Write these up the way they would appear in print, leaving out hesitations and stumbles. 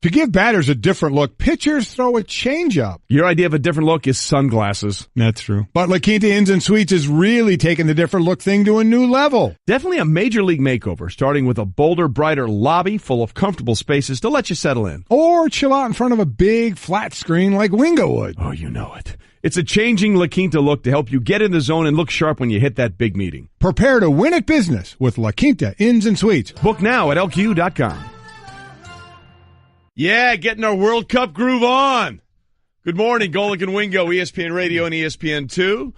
To give batters a different look, pitchers throw a changeup. Your idea of a different look is sunglasses. That's true. But La Quinta Inns and Suites is really taking the different look thing to a new level. Definitely a major league makeover, starting with a bolder, brighter lobby full of comfortable spaces to let you settle in. Or chill out in front of a big flat screen like Wingo would. Oh, you know it. It's a changing La Quinta look to help you get in the zone and look sharp when you hit that big meeting. Prepare to win at business with La Quinta Inns and Suites. Book now at LQ.com. Yeah, getting our World Cup groove on. Good morning, Golic and Wingo, ESPN Radio and ESPN2.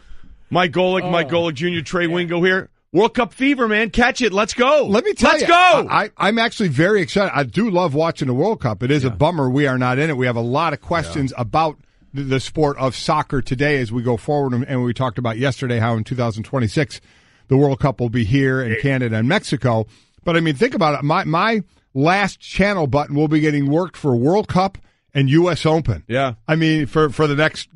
Mike Golic Jr., Trey Wingo here. World Cup fever, man. Catch it. Let's go. Let me tell you. Let's go. I'm actually very excited. I do love watching the World Cup. It is a bummer we are not in it. We have a lot of questions about the sport of soccer today as we go forward. And we talked about yesterday how in 2026 the World Cup will be here in Canada and Mexico. But, I mean, think about it. My last channel button will be getting worked for World Cup and U.S. Open. Yeah. I mean, for the next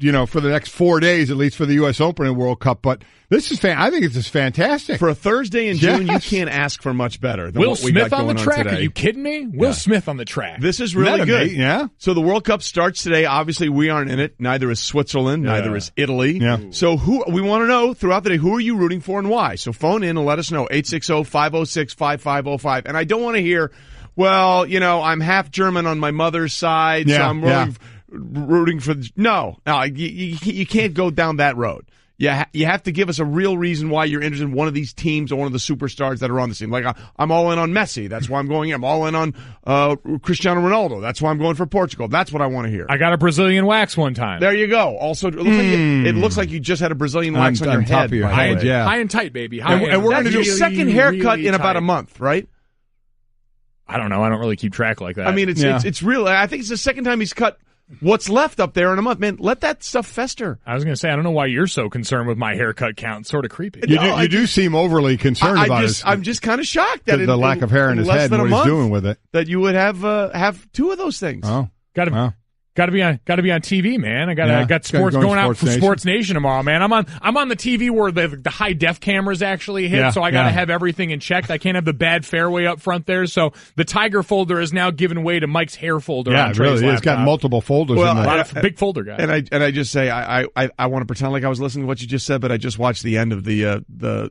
4 days, at least for the U.S. Open and World Cup. But this is I think it's just fantastic. For a Thursday in June, you can't ask for much better than Will what we Smith got on the going track? today. Are you kidding me? Will Smith on the track. This is really good. Yeah. So the World Cup starts today. Obviously, we aren't in it. Neither is Switzerland. Neither is Italy. Yeah. So we want to know throughout the day, who are you rooting for and why? So phone in and let us know, 860-506-5505. And I don't want to hear, well, I'm half German on my mother's side, so I'm rooting for no, you can't go down that road. You have to give us a real reason why you're interested in one of these teams or one of the superstars that are on the team. Like I'm all in on Messi. That's why I'm going in. I'm all in on Cristiano Ronaldo. That's why I'm going for Portugal. That's what I want to hear. I got a Brazilian wax one time. There you go. Also, it looks like you just had a Brazilian wax on your head. Top of your head. High and tight, baby. And we're going to do a second haircut in about tight. a month, right? I don't know. I don't really keep track like that. I mean, it's real. I think it's the second time he's cut what's left up there in a month. Man, let that stuff fester. I was going to say, I don't know why you're so concerned with my haircut count. It's sort of creepy. You do seem overly concerned about it. I'm just kind of shocked that the lack of hair in his head and what he's doing with it. That you would have two of those things. Oh, Got to be on TV, man. I got sports going out for Sports Nation tomorrow, man. I'm on the TV where the high def cameras actually hit, so I got to have everything in check. I can't have the bad fairway up front there. So the Tiger folder is now given way to Mike's hair folder. Yeah, on Trey's really, it's got multiple folders. Well, in there. A lot of big folder guy. And I just say I want to pretend like I was listening to what you just said, but I just watched the end of the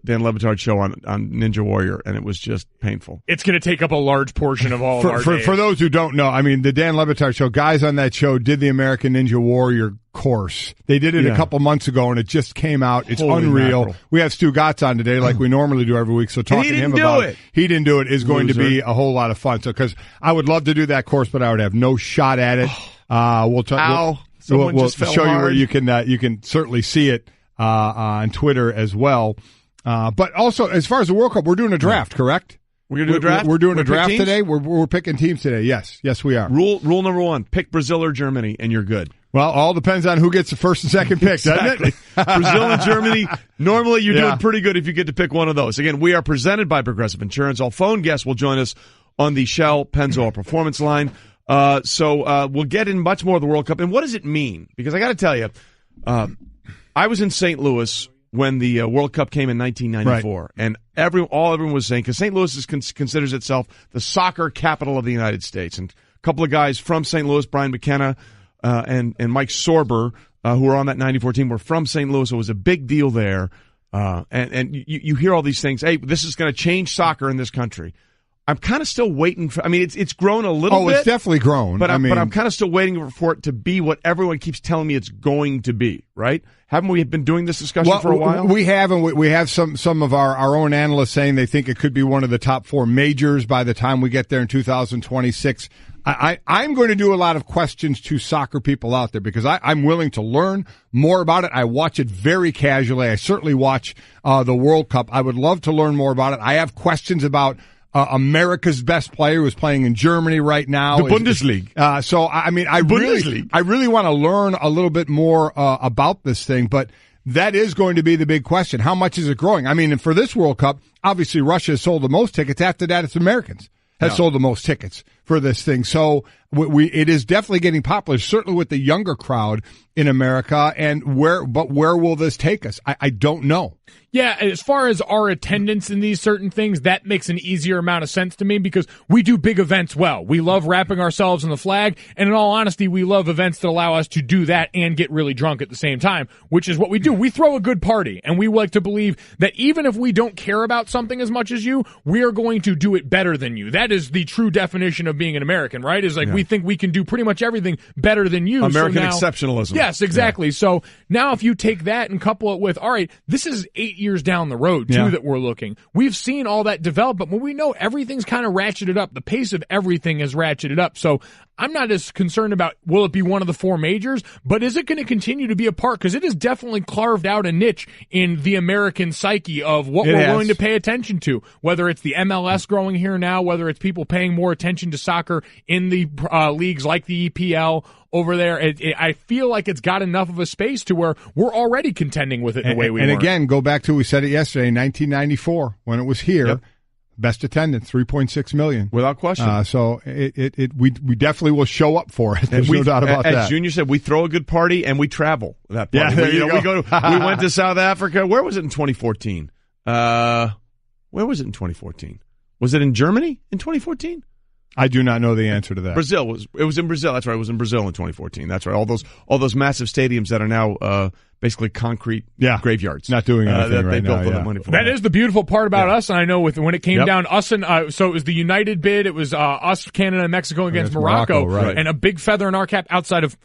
Dan Le Batard show on Ninja Warrior, and it was just painful. It's going to take up a large portion of all of our days. For those who don't know, I mean, the Dan Le Batard show, guys on that show did the American Ninja Warrior course. They did it a couple months ago, and it just came out. It's Holy unreal. mackerel. We have Stu Gotts on today, like we normally do every week. So talking to him about it, he didn't do it, is going to be a whole lot of fun. So because I would love to do that course, but I would have no shot at it. We'll talk. We'll show you where you can certainly see it on Twitter as well. But also, as far as the World Cup, we're doing a draft, correct? We're going to do a draft? We're doing a draft today. We're picking teams today. Yes, we are. Rule number 1, pick Brazil or Germany, and you're good. Well, all depends on who gets the first and second pick, doesn't it? Brazil and Germany, normally you're doing pretty good if you get to pick one of those. Again, we are presented by Progressive Insurance. All phone guests will join us on the Shell Pennzoil Performance line. So we'll get in much more of the World Cup. And what does it mean? Because I got to tell you, I was in St. Louis when the World Cup came in 1994, and everyone was saying, because St. Louis considers itself the soccer capital of the United States, and a couple of guys from St. Louis, Brian McKenna and Mike Sorber, who were on that 94 team, were from St. Louis. It was a big deal there, and you hear all these things. Hey, this is going to change soccer in this country. I'm kind of still waiting for. I mean, it's grown a little bit. Oh, it's definitely grown. But I'm kind of still waiting for it to be what everyone keeps telling me it's going to be. Right? Haven't we been doing this discussion for a while? We have, and we have some of our own analysts saying they think it could be one of the top 4 majors by the time we get there in 2026. I'm going to do a lot of questions to soccer people out there because I'm willing to learn more about it. I watch it very casually. I certainly watch the World Cup. I would love to learn more about it. I have questions about America's best player who is playing in Germany right now. The Bundesliga. So, I mean, I really want to learn a little bit more about this thing, but that is going to be the big question. How much is it growing? I mean, and for this World Cup, obviously Russia has sold the most tickets. After that, it's Americans has sold the most tickets for this thing. So it is definitely getting popular, certainly with the younger crowd in America. And where will this take us? I don't know. Yeah, as far as our attendance in these certain things, that makes an easier amount of sense to me because we do big events well. We love wrapping ourselves in the flag, and in all honesty, we love events that allow us to do that and get really drunk at the same time, which is what we do. We throw a good party, and we like to believe that even if we don't care about something as much as you, we are going to do it better than you. That is the true definition of being an American, right? Is like we think we can do pretty much everything better than you. American exceptionalism. Yes, exactly. Yeah. So now if you take that and couple it with, all right, this is 8 years down the road, too, that we're looking. We've seen all that develop, but when we know everything's kind of ratcheted up, the pace of everything is ratcheted up. So I'm not as concerned about will it be one of the 4 majors, but is it going to continue to be a part? Because it has definitely carved out a niche in the American psyche of what we're willing to pay attention to, whether it's the MLS growing here now, whether it's people paying more attention to soccer in the leagues like the EPL over there. I feel like it's got enough of a space to where we're already contending with it in the way we were. And again, go back to, we said it yesterday, 1994, when it was here. Yep. Best attendance, 3.6 million. Without question. So we definitely will show up for it. There's no doubt about that. As Junior said, we throw a good party and we travel that party. Yeah, there you go. We went to South Africa. Where was it in 2014? Where was it in 2014? Was it in Germany in 2014? I do not know the answer to that. It was in Brazil. That's right. It was in Brazil in 2014. That's right. All those massive stadiums that are now basically concrete graveyards. Not doing anything that right they built now. for the money for that is the beautiful part about us. And I know when it came down, us and so it was the United bid. It was us, Canada, and Mexico against Morocco, right. And a big feather in our cap outside of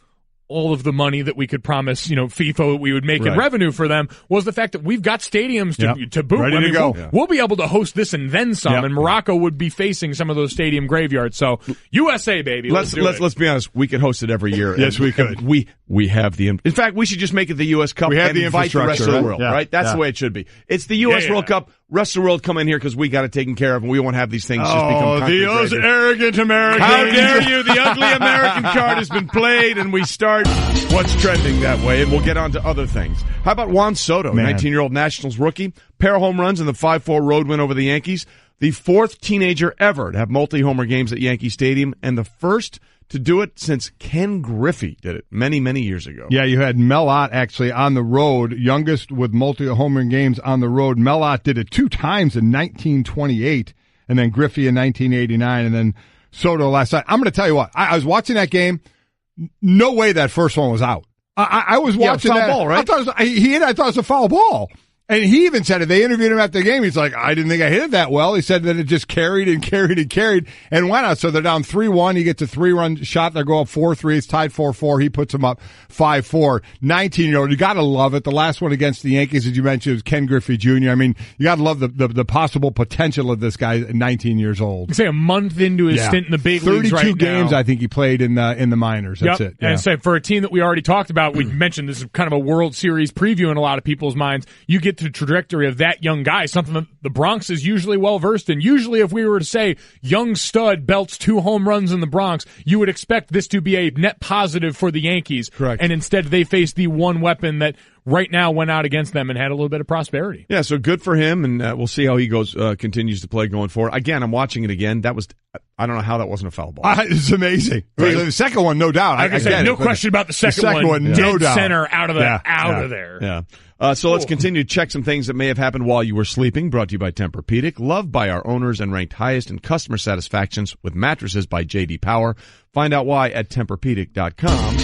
all of the money that we could promise, FIFA we would make in revenue for them was the fact that we've got stadiums to boot. Ready to go. We'll be able to host this and then some, and Morocco would be facing some of those stadium graveyards. So USA, baby. Let's be honest. We could host it every year. Yes, we could. We have the. In fact, we should just make it the U.S. Cup and invite the rest of the world. Right? That's the way it should be. It's the U.S. World Cup. Rest of the world come in here because we got it taken care of, and we won't have these things just become those arrogant Americans. How dare you? The ugly American card has been played, and we start what's trending that way, and we'll get on to other things. How about Juan Soto, 19-year-old Nationals rookie, pair of home runs in the 5-4 road win over the Yankees, the 4th teenager ever to have multi-homer games at Yankee Stadium, and the first to do it since Ken Griffey did it many, many years ago. Yeah, you had Mel Ott actually on the road, youngest with multi-homer games on the road. Mel Ott did it 2 times in 1928, and then Griffey in 1989, and then Soto last night. I'm going to tell you what, I was watching that game. No way that first one was out. I was watching foul that. ball, right? I thought it was a foul ball. And he even said it. They interviewed him after the game. He's like, I didn't think I hit it that well. He said that it just carried and carried and carried and went out. So they're down 3-1. He gets a 3-run shot. They go up 4-3. It's tied 4-4. He puts them up 5-4. 19-year-old. You got to love it. The last one against the Yankees, as you mentioned, was Ken Griffey Jr. I mean, you got to love the possible potential of this guy at 19 years old. Say a month into his stint in the big leagues right now. 32 games, I think he played in the minors. That's it. Yeah. And so for a team that we already talked about, we mentioned this is kind of a World Series preview in a lot of people's minds. You get the trajectory of that young guy, something that the Bronx is usually well versed in. Usually if we were to say young stud belts 2 home runs in the Bronx, you would expect this to be a net positive for the Yankees. Correct. And instead they face the one weapon that right now went out against them and had a little bit of prosperity. Yeah, so good for him, and we'll see how he goes, continues to play going forward. Again, I'm watching it again. I don't know how that wasn't a foul ball. It's amazing. Right. The second one, no doubt. I say, no question about the second one. No doubt. Center out of there. Yeah. So let's continue to check some things that may have happened while you were sleeping. Brought to you by Tempur-Pedic, loved by our owners and ranked highest in customer satisfactions with mattresses by J.D. Power. Find out why at TempurPedic.com.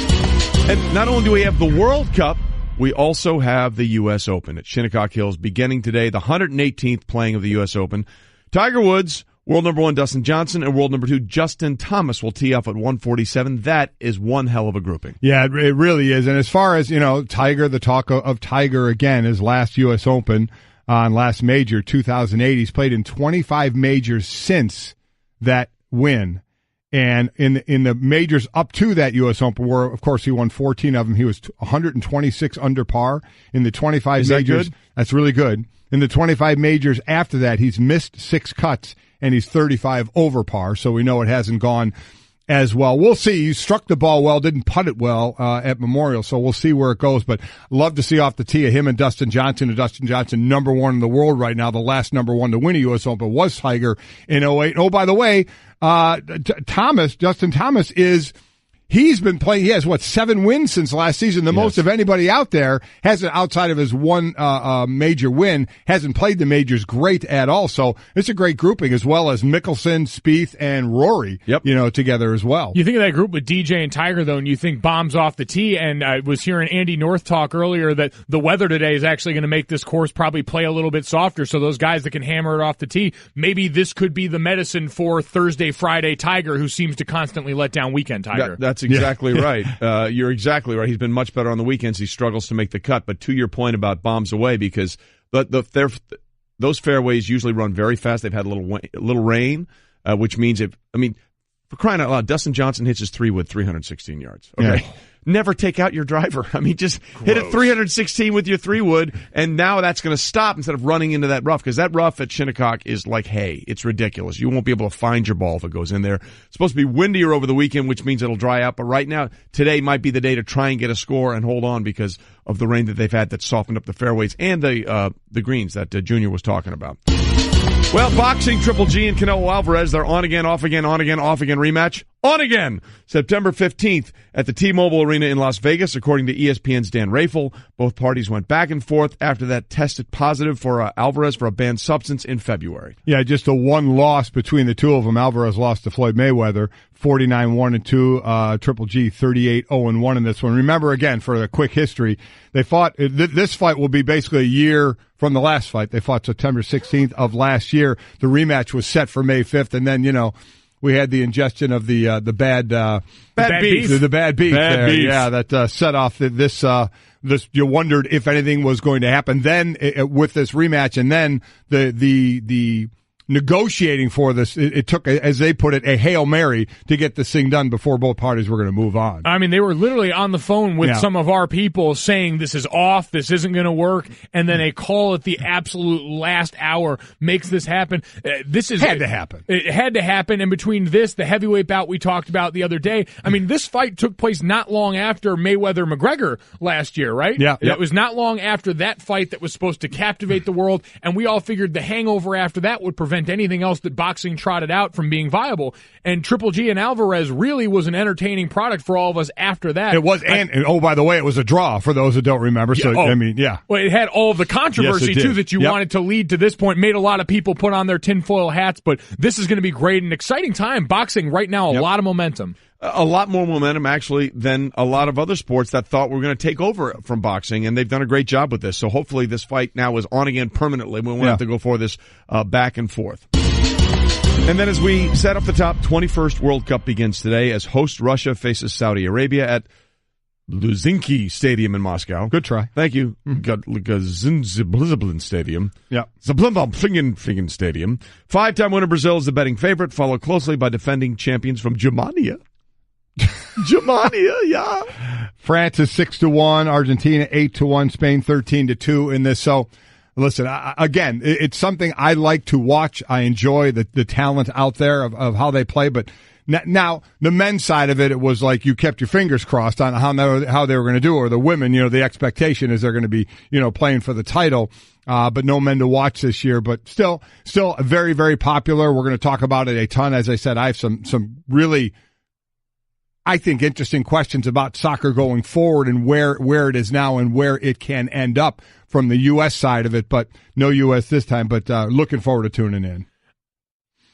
And not only do we have the World Cup, we also have the U.S. Open at Shinnecock Hills beginning today, the 118th playing of the U.S. Open. Tiger Woods, world number 1 Dustin Johnson, and world number 2 Justin Thomas will tee off at 147. That is one hell of a grouping. Yeah, it really is. And as far as, Tiger, the talk of Tiger again, his last U.S. Open last major, 2008. He's played in 25 majors since that win. And in the majors up to that U.S. Open, where, of course, he won 14 of them, he was 126 under par. In the 25 is majors, that good? That's really good. In the 25 majors after that, he's missed 6 cuts, and he's 35 over par, so we know it hasn't gone as well. We'll see. You struck the ball well, didn't putt it well at Memorial, so we'll see where it goes. But love to see off the tee of him and Dustin Johnson. And Dustin Johnson, number one in the world right now. The last number one to win a U.S. Open was Tiger in 2008. Oh, by the way, Justin Thomas he's been playing. He has 7 wins since last season, the most of anybody out there. Hasn't, outside of his one major win, hasn't played the majors great at all. So it's a great grouping, as well as Mickelson, Spieth, and Rory. Together as well. You think of that group with DJ and Tiger, though, and you think bombs off the tee. And I was hearing Andy North talk earlier that the weather today is actually going to make this course probably play a little bit softer. So those guys that can hammer it off the tee, maybe this could be the medicine for Thursday, Friday Tiger, who seems to constantly let down weekend Tiger. That's exactly right. You're exactly right. He's been much better on the weekends. He struggles to make the cut. But to your point about bombs away, because those fairways usually run very fast. They've had a little rain, which means for crying out loud, Dustin Johnson hits his 3-wood 316 yards. Okay. Yeah. Never take out your driver. Just hit it 316 with your 3-wood, and now that's going to stop instead of running into that rough, because that rough at Shinnecock is like hay. It's ridiculous. You won't be able to find your ball if it goes in there. It's supposed to be windier over the weekend, which means it'll dry out, but right now, today might be the day to try and get a score and hold on because of the rain that they've had that softened up the fairways and the greens that Junior was talking about. Well, boxing, Triple G and Canelo Alvarez, they're on again, off again, on again, off again rematch. On again! September 15th at the T-Mobile Arena in Las Vegas, according to ESPN's Dan Raffel. Both parties went back and forth after that tested positive for Alvarez for a banned substance in February. Yeah, just a one loss between the two of them. Alvarez lost to Floyd Mayweather, 49-1-2. Triple G, 38-0-1 in this one. Remember, again, for the quick history, they fought, this fight will be basically a year from the last fight. They fought September 16th of last year. The rematch was set for May 5th, and then, we had the ingestion of the bad beef. The bad beef. Bad beef. Yeah, that set off this. You wondered if anything was going to happen then with this rematch, and then the negotiating for this, it took, as they put it, a Hail Mary to get this thing done before both parties were going to move on. They were literally on the phone with some of our people saying this is off, this isn't going to work, and then a call at the absolute last hour makes this happen. Had to happen. It had to happen, and between this, the heavyweight bout we talked about the other day, this fight took place not long after Mayweather-McGregor last year, right? Yeah. It was not long after that fight that was supposed to captivate the world, and we all figured the hangover after that would prevent anything else that boxing trotted out from being viable. And Triple G and Alvarez really was an entertaining product for all of us after that. It was, and oh, by the way, it was a draw for those who don't remember. So, yeah. Well, it had all of the controversy, too, that you wanted to lead to this point, made a lot of people put on their tinfoil hats, but this is going to be great. An exciting time. Boxing right now, a lot of momentum. A lot more momentum, actually, than a lot of other sports that thought were going to take over from boxing, and they've done a great job with this. So hopefully this fight now is on again permanently. We won't have to go for this back and forth. And then as we set up the top, 21st World Cup begins today as host Russia faces Saudi Arabia at Luzhniki Stadium in Moscow. Good try. Thank you. Zablin Stadium. Yeah. Zablin Stadium. 5-time winner Brazil is the betting favorite, followed closely by defending champions from Germania. Germania, yeah. France is 6-1, Argentina 8-1, Spain 13-2 in this. So, listen, again, it's something I like to watch. I enjoy the talent out there of how they play. But now, the men's side of it, it was like you kept your fingers crossed on how they were going to do it. Or the women, the expectation is they're going to be, playing for the title. But no men to watch this year. But still very, very popular. We're going to talk about it a ton. As I said, I have some really, I think, interesting questions about soccer going forward and where it is now and where it can end up from the U.S. side of it, but no U.S. this time, but looking forward to tuning in.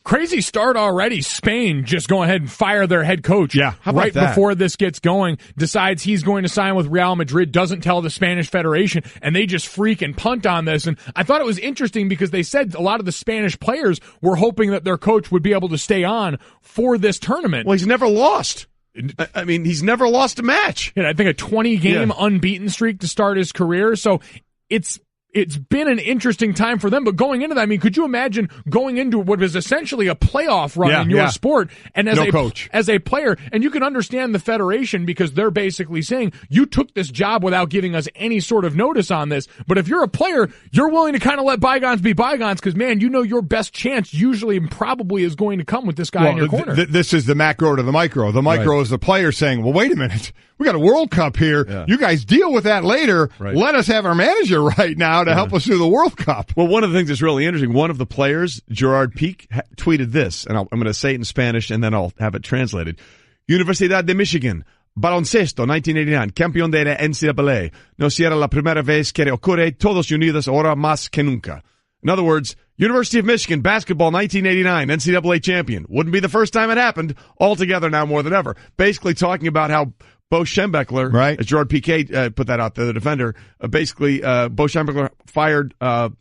Crazy start already. Spain just go ahead and fire their head coach. Yeah, how about right that? Before this gets going, decides he's going to sign with Real Madrid, doesn't tell the Spanish Federation, and they just freak and punt on this. And I thought it was interesting because they said a lot of the Spanish players were hoping that their coach would be able to stay on for this tournament. Well, he's never lost. He's never lost a match. I think a 20-game unbeaten streak to start his career. So it's it's been an interesting time for them, but going into that, I mean, could you imagine going into what was essentially a playoff run in your sport, and as a player, and you can understand the federation because they're basically saying, you took this job without giving us any sort of notice on this, but if you're a player, you're willing to kind of let bygones be bygones because, man, you know your best chance usually and probably is going to come with this guy in your corner. This is the macro to the micro. The micro is the player saying, well, wait a minute. We got a World Cup here. Yeah. You guys deal with that later. Right. Let us have our manager right now to help us through the World Cup. Well, one of the things that's really interesting, one of the players, Gerard Pique, tweeted this, and I'm going to say it in Spanish and then I'll have it translated. Universidad de Michigan, baloncesto, 1989, campeón de la NCAA. No será la primera vez que ocurre, todos unidos ahora más que nunca. In other words, University of Michigan, basketball, 1989, NCAA champion. Wouldn't be the first time it happened. All together now more than ever. Basically talking about how Bo Schembechler, as Gerard Piqué put that out there, the defender, basically Bo Schembechler fired, what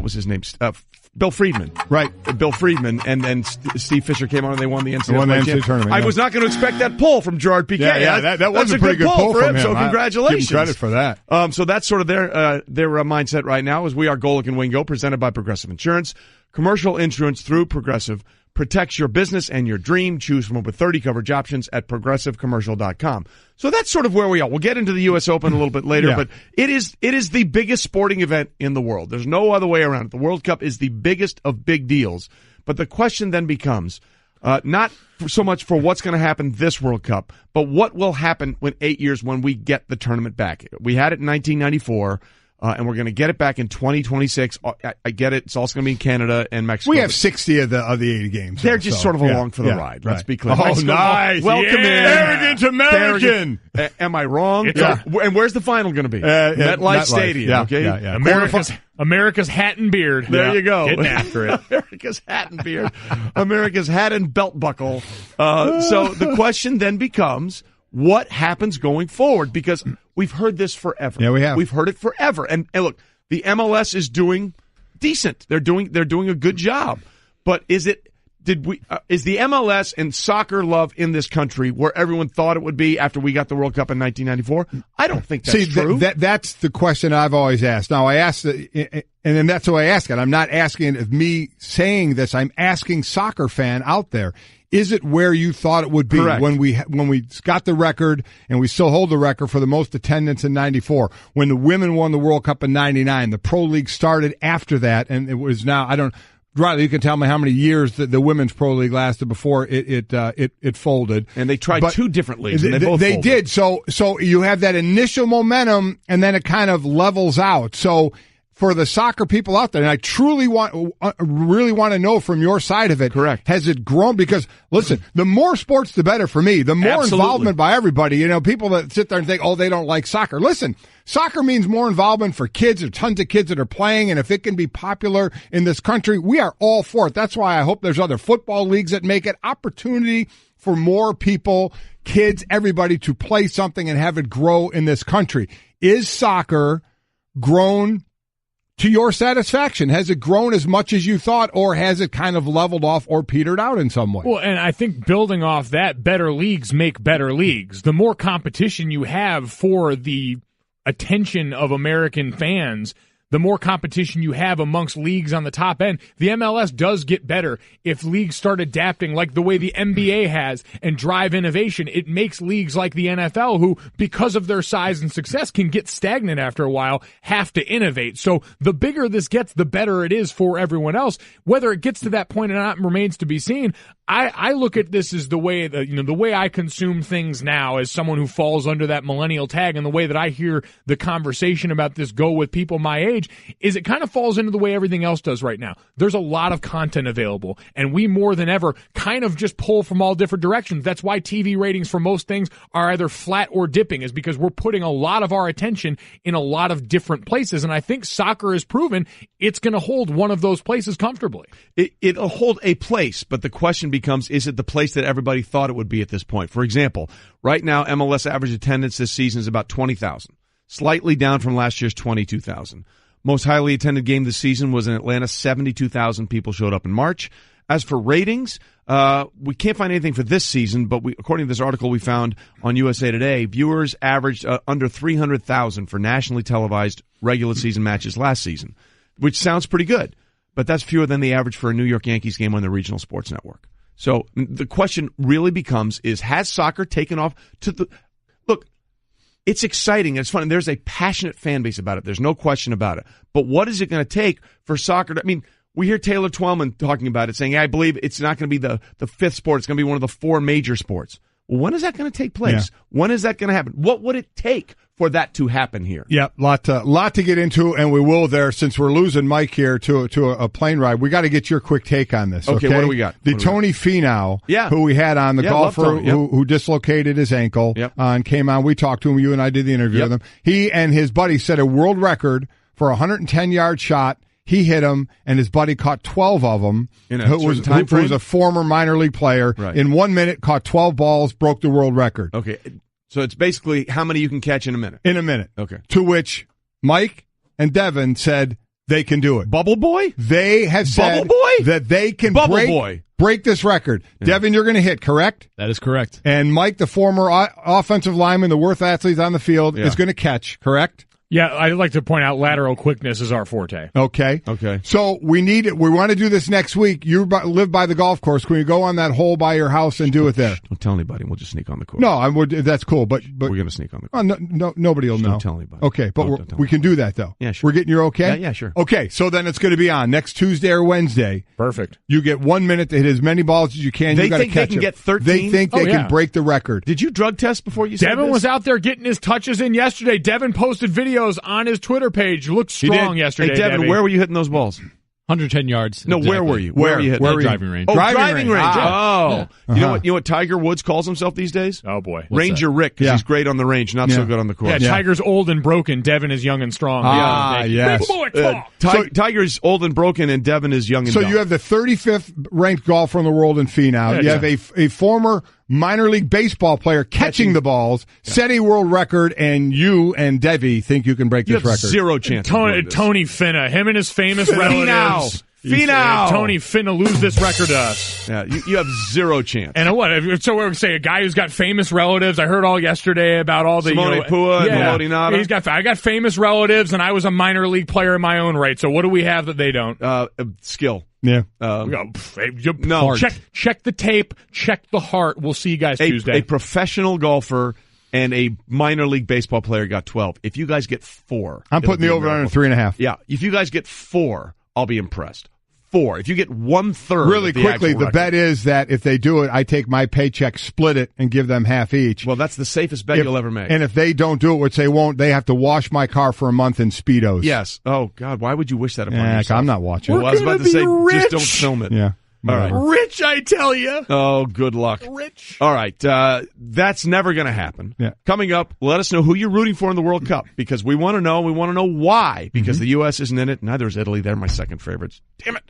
was his name? Bill Friedman. Right. Bill Friedman, and then Steve Fisher came on and they won the NCAA tournament. I was not going to expect that pull from Gerard Piqué. Yeah, that was a pretty good pull for him. So congratulations. Give him credit for that. So that's sort of their mindset right now is we are Golic and Wingo, presented by Progressive Insurance. Commercial insurance through Progressive protects your business and your dream. Choose from over 30 coverage options at progressivecommercial.com. So that's sort of where we are. We'll get into the U.S. Open a little bit later, but it is the biggest sporting event in the world. There's no other way around it. The World Cup is the biggest of big deals. But the question then becomes not so much for what's going to happen this World Cup, but what will happen in 8 years when we get the tournament back. We had it in 1994. And we're going to get it back in 2026. I get it. It's also going to be in Canada and Mexico. We have 60 of the 80 games. They're just sort of along for the ride. Let's be clear. Oh, Mexico, nice. Welcome in. Arrogant American. Am I wrong? And where's the final going to be? MetLife Stadium. Okay. America's hat and beard. There you go. Getting after it. America's hat and beard. America's hat and belt buckle. So the question then becomes, what happens going forward? Because we've heard this forever. Yeah, we have. We've heard it forever. And look, the MLS is doing decent. They're doing a good job. But is the MLS and soccer love in this country where everyone thought it would be after we got the World Cup in 1994? I don't think that's true. That's the question I've always asked. Now I asked, and then that's why I ask it. I'm not asking of me saying this. I'm asking soccer fan out there. Is it where you thought it would be? Correct. when we got the record, and we still hold the record for the most attendance in 94, when the women won the World Cup in 99, the Pro League started after that, and it was Riley, you can tell me how many years the Women's Pro League lasted before it folded. And they tried two different leagues, and they both folded. Did. So you have that initial momentum, and then it kind of levels out. So for the soccer people out there, and I truly really want to know from your side of it. Correct. Has it grown? Because listen, the more sports, the better for me. The more involvement by everybody. People that sit there and think, oh, they don't like soccer. Listen, soccer means more involvement for kids. There's tons of kids that are playing, and if it can be popular in this country, we are all for it. That's why I hope there's other football leagues that make it opportunity for more people, kids, everybody to play something and have it grow in this country. Is soccer grown to your satisfaction? Has it grown as much as you thought, or has it kind of leveled off or petered out in some way? Well, and I think building off that, better leagues make better leagues. The more competition you have for the attention of American fans, the more competition you have amongst leagues on the top end. The MLS does get better. If leagues start adapting like the way the NBA has and drive innovation, it makes leagues like the NFL, who, because of their size and success, can get stagnant after a while, have to innovate. So the bigger this gets, the better it is for everyone else. Whether it gets to that point or not remains to be seen. I look at this as the way I consume things now, as someone who falls under that millennial tag, and the way that I hear the conversation about this go with people my age, is it kind of falls into the way everything else does right now. There's a lot of content available, and we more than ever kind of just pull from all different directions. That's why TV ratings for most things are either flat or dipping, is because we're putting a lot of our attention in a lot of different places, and I think soccer has proven it's going to hold one of those places comfortably. It'll hold a place, but the question becomes, is it the place that everybody thought it would be at this point? For example, right now, MLS average attendance this season is about 20,000, slightly down from last year's 22,000. Most highly attended game this season was in Atlanta. 72,000 people showed up in March. As for ratings, we can't find anything for this season, but according to this article we found on USA Today, viewers averaged under 300,000 for nationally televised regular season matches last season, which sounds pretty good, but that's fewer than the average for a New York Yankees game on the regional sports network. So the question really becomes has soccer taken off look, it's exciting. It's fun. And there's a passionate fan base about it. There's no question about it. But what is it going to take for soccer we hear Taylor Twellman talking about it, saying, I believe it's not going to be the fifth sport. It's going to be one of the four major sports. Well, when is that going to take place? Yeah. When is that going to happen? What would it take for that to happen here? Yeah, lot to get into, and we will there. Since we're losing Mike here to a plane ride, we got to get your quick take on this. Okay, what do we got? Tony Finau, who we had on, the golfer who dislocated his ankle and came on. We talked to him. You and I did the interview with him. He and his buddy set a world record for a 110-yard shot. He hit him, and his buddy caught 12 of them. Who was a former minor league player. Right. In 1 minute, caught 12 balls, broke the world record. Okay, so it's basically how many you can catch in a minute. In a minute. Okay. To which Mike and Devin said they can do it. Bubble Boy? They have said that they can break this record. Yeah. Devin, you're going to hit, correct? That is correct. And Mike, the former offensive lineman, the worst athlete on the field, is going to catch, correct? Yeah, I'd like to point out lateral quickness is our forte. Okay. So we want to do this next week. You live by the golf course. Can you go on that hole by your house and do it there? Don't tell anybody. We'll just sneak on the course. No, that's cool. But we're going to sneak on the course. No, nobody will know. Don't tell anybody. Okay, but we can do that though. Yeah, sure. We're getting your okay? Yeah, sure. Okay, so then it's going to be on next Tuesday or Wednesday. Perfect. You get 1 minute to hit as many balls as you can. They you think catch they can get 13? They think they can break the record. Did you drug test before you said Devin this? was out there getting his touches in yesterday. Devin posted videos on his Twitter page. You looked strong yesterday. Hey, Devin, where were you hitting those balls? 110 yards. No, exactly. Where were you? Where were you hitting? Driving range. Oh, driving range. Ah. Oh. You know what Tiger Woods calls himself these days? Oh, boy. Ranger Rick, because he's great on the range, not so good on the course. Yeah, Tiger's old and broken. Devin is young and strong. Yes. Big boy talk. Tiger's old and broken, and Devin is young and So dumb. you have the 35th ranked golfer in the world in Finau. You have a former minor league baseball player catching the balls, set a world record, and you and Devi think you can break this record. Zero chance. Tony Finna, him and his famous relatives. Finau. Tony Finna lose this record to us. Yeah, you have zero chance. And what? So we're going to say a guy who's got famous relatives. I heard all yesterday about all the Simone Pua and Melody Nada. I got famous relatives, and I was a minor league player in my own right. So what do we have that they don't? Skill. Yeah. No. Check the tape. Check the heart. We'll see you guys Tuesday. A professional golfer and a minor league baseball player got 12. If you guys get 4, I'm putting the over under 3.5. Yeah. If you guys get 4, I'll be impressed. 4. If you get 1/3, really quickly, the bet is that if they do it, I take my paycheck, split it, and give them half each. Well, that's the safest bet you'll ever make. And if they don't do it, which they won't, they have to wash my car for a month in Speedos. Yes. Oh God, why would you wish that upon yourself? I'm not watching. Well, I was about to say, rich. just don't film it. Yeah. All right. Rich, I tell you. Oh, good luck. Rich. All right. That's never going to happen. Yeah. Coming up, let us know who you're rooting for in the World Cup, because we want to know. We want to know why. Because the U.S. isn't in it. Neither is Italy. They're my second favorites. Damn it.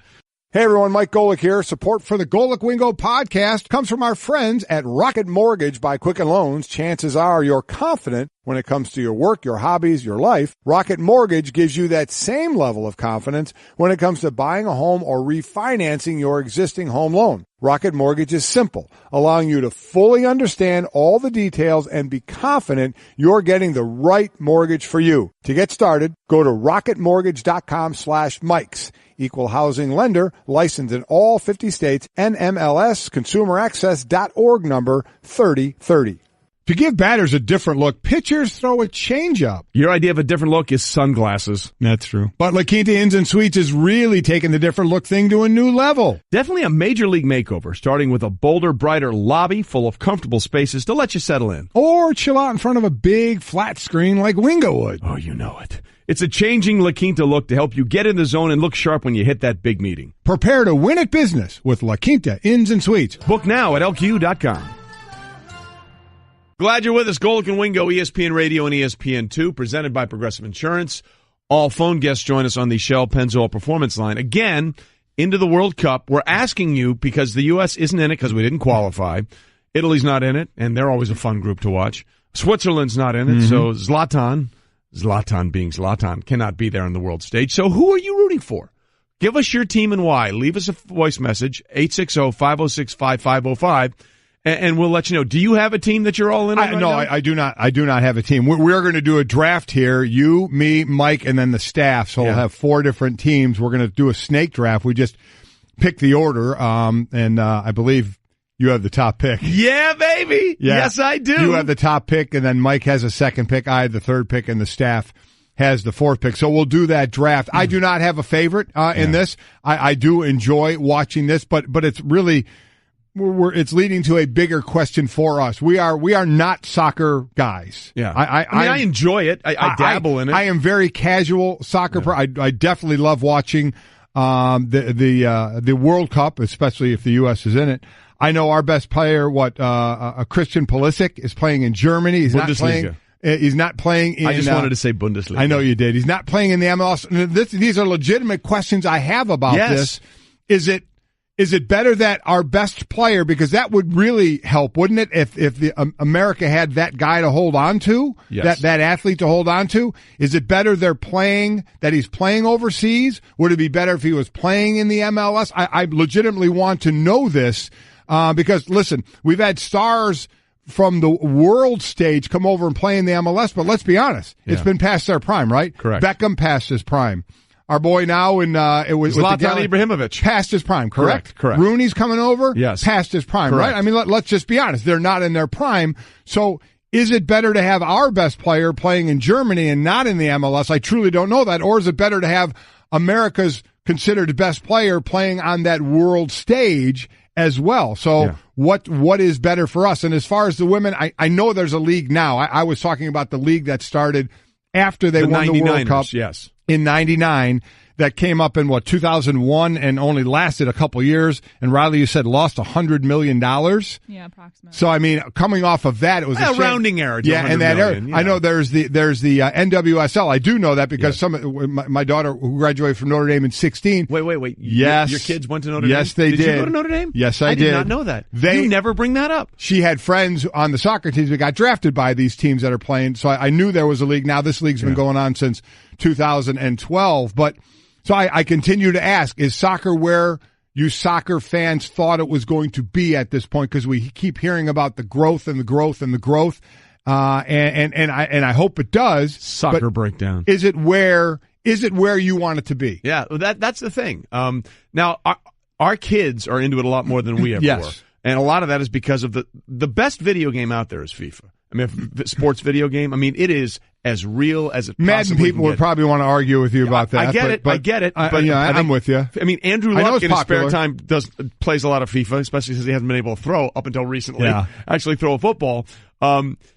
Hey everyone, Mike Golic here. Support for the Golic Wingo podcast comes from our friends at Rocket Mortgage by Quicken Loans. Chances are you're confident when it comes to your work, your hobbies, your life. Rocket Mortgage gives you that same level of confidence when it comes to buying a home or refinancing your existing home loan. Rocket Mortgage is simple, allowing you to fully understand all the details and be confident you're getting the right mortgage for you. To get started, go to rocketmortgage.com/Mikes. Equal housing lender, licensed in all 50 states, NMLS, consumeraccess.org number 3030. To give batters a different look, pitchers throw a changeup. Your idea of a different look is sunglasses. That's true. But La Quinta Inns and Suites is really taking the different look thing to a new level. Definitely a major league makeover, starting with a bolder, brighter lobby full of comfortable spaces to let you settle in. Or chill out in front of a big flat screen like Wingo would. Oh, you know it. It's a changing La Quinta look to help you get in the zone and look sharp when you hit that big meeting. Prepare to win at business with La Quinta Inns and Suites. Book now at LQ.com. Glad you're with us. Golic and Wingo, ESPN Radio and ESPN2, presented by Progressive Insurance. All phone guests join us on the Shell Pennzoil Performance Line. Again, into the World Cup. We're asking you, because the U.S. isn't in it because we didn't qualify. Italy's not in it, and they're always a fun group to watch. Switzerland's not in it, so Zlatan being Zlatan, cannot be there on the world stage. So who are you rooting for? Give us your team and why. Leave us a voice message, 860-506-5505, and we'll let you know. Do you have a team that you're all in on? No, I do not. I do not have a team. We're going to do a draft here. You, me, Mike, and then the staff. So we'll have 4 different teams. We're going to do a snake draft. We just pick the order, and I believe you have the top pick. Yeah, baby. Yeah. Yes, I do. You have the top pick, and then Mike has a second pick. I have the third pick, and the staff has the fourth pick. So we'll do that draft. I do not have a favorite in this. I do enjoy watching this, but it's really it's leading to a bigger question for us. We are not soccer guys. Yeah, I enjoy it. I dabble in it. I am very casual soccer. Yeah. I definitely love watching the World Cup, especially if the U.S. is in it. I know our best player, Christian Pulisic, is playing in Germany. He's not playing. He's not playing in... I just wanted to say Bundesliga. I know you did. He's not playing in the MLS. These are legitimate questions I have about this. Is it better that our best player, because that would really help, wouldn't it, if America had that guy to hold on to, that athlete to hold on to? Is it better that he's playing overseas? Would it be better if he was playing in the MLS? I legitimately want to know this because, listen, we've had stars from the world stage come over and play in the MLS, but let's be honest, it's been past their prime, right? Correct. Beckham passed his prime. Our boy now it was Zlatan Ibrahimovic past his prime, correct? Correct. Rooney's coming over, yes, past his prime, correct. Right? I mean, let's just be honest, they're not in their prime. So is it better to have our best player playing in Germany and not in the MLS? I truly don't know that. Or is it better to have America's considered best player playing on that world stage as well? So what is better for us? And as far as the women, I know there's a league now. I was talking about the league that started after they won the World Cup in 99. That came up in 2001 and only lasted a couple years. And Riley, you said lost $100 million. Yeah, approximately. So I mean, coming off of that, it was a rounding error. Yeah, and that error. I know there's the NWSL. I do know that because my daughter who graduated from Notre Dame in 16. Wait. Yes, your kids went to Notre Dame. Yes, they did. Did you go to Notre Dame? Yes, I did. I did not know that. You never bring that up. She had friends on the soccer teams that got drafted by these teams that are playing. So I knew there was a league. Now this league's been going on since 2012, but. So I continue to ask, is soccer where you soccer fans thought it was going to be at this point? Because we keep hearing about the growth and the growth and the growth. And I hope it does. Soccer breakdown. Is it where you want it to be? Yeah, that's the thing. Now, our kids are into it a lot more than we ever were. And a lot of that is because of the best video game out there is FIFA. I mean, sports video game. I mean, it is as real as it possibly Madden people would probably want to argue with you about that. I get it. I'm with you. I mean, Andrew Luck in his spare time plays a lot of FIFA, especially since he hasn't been able to throw up until recently. Actually, throw a football.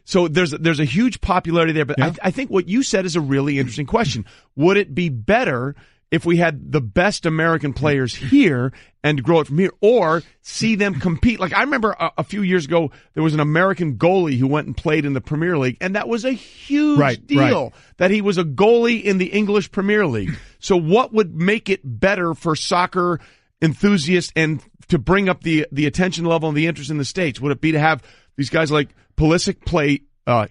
So there's a huge popularity there. But I think what you said is a really interesting question. Would it be better if we had the best American players here and grow it from here, or see them compete? Like, I remember a few years ago, there was an American goalie who went and played in the Premier League, and that was a huge deal that he was a goalie in the English Premier League. So what would make it better for soccer enthusiasts and to bring up the attention level and the interest in the States? Would it be to have these guys like Pulisic play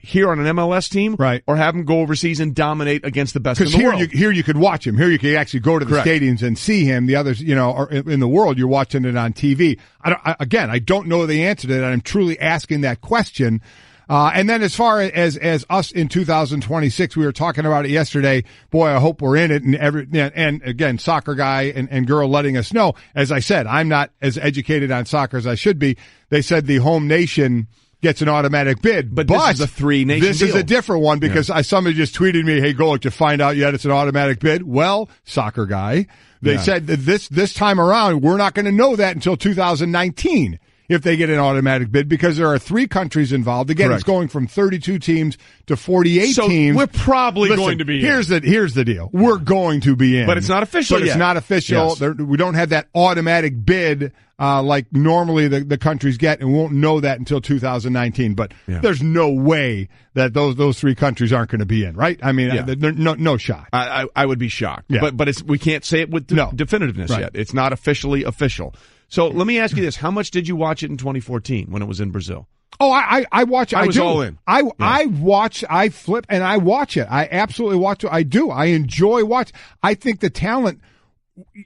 here on an MLS team, or have him go overseas and dominate against the best in the world? Because here you could watch him. Here you could actually go to the stadiums and see him. The others, are in the world, you're watching it on TV. I don't know the answer to that. I'm truly asking that question. And then as far as us in 2026, we were talking about it yesterday. Boy, I hope we're in it. And again, soccer guy and girl letting us know. As I said, I'm not as educated on soccer as I should be. They said the home nation gets an automatic bid. But this is a three-nation This is a different one because somebody just tweeted me, hey, Golic, to find out yet it's an automatic bid. Well, soccer guy, they said that this time around, we're not going to know that until 2019 if they get an automatic bid because there are 3 countries involved. Again, it's going from 32 teams to 48 teams. We're probably going to be in. Here's the deal. We're going to be in. But it's not official yet. It's not official. Yes. We don't have that automatic bid like normally the countries get, and we won't know that until 2019. But there's no way that those 3 countries aren't going to be in, right? I mean, no shot. I would be shocked. Yeah. But we can't say it with definitiveness yet. It's not officially official. So let me ask you this. How much did you watch it in 2014 when it was in Brazil? Oh, I watch it. I was all in. I watch, I flip, and I watch it. I absolutely watch it. I do. I enjoy watching. I think the talent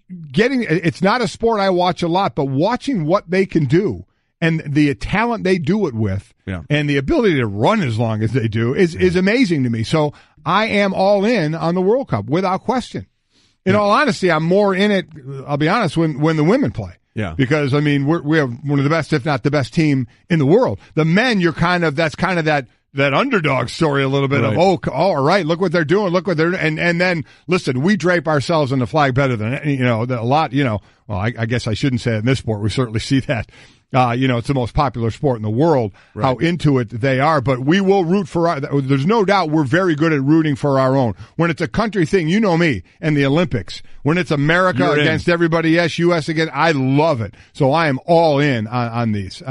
it's not a sport I watch a lot, but watching what they can do and the talent they do it with and the ability to run as long as they do is amazing to me. So I am all in on the World Cup without question. In all honesty, I'm more in it, I'll be honest, when the women play. Yeah. Because, I mean, we have one of the best, if not the best team in the world. The men, that's kind of that underdog story a little bit of, all right, look what they're doing, look what they're doing. And then, listen, we drape ourselves in the flag better than, a lot, well, I guess I shouldn't say it in this sport. We certainly see that. It's the most popular sport in the world, how into it they are. But we will root for there's no doubt we're very good at rooting for our own. When it's a country thing, you know me, and the Olympics. When it's America against everybody, yes, U.S. again, I love it. So I am all in on this,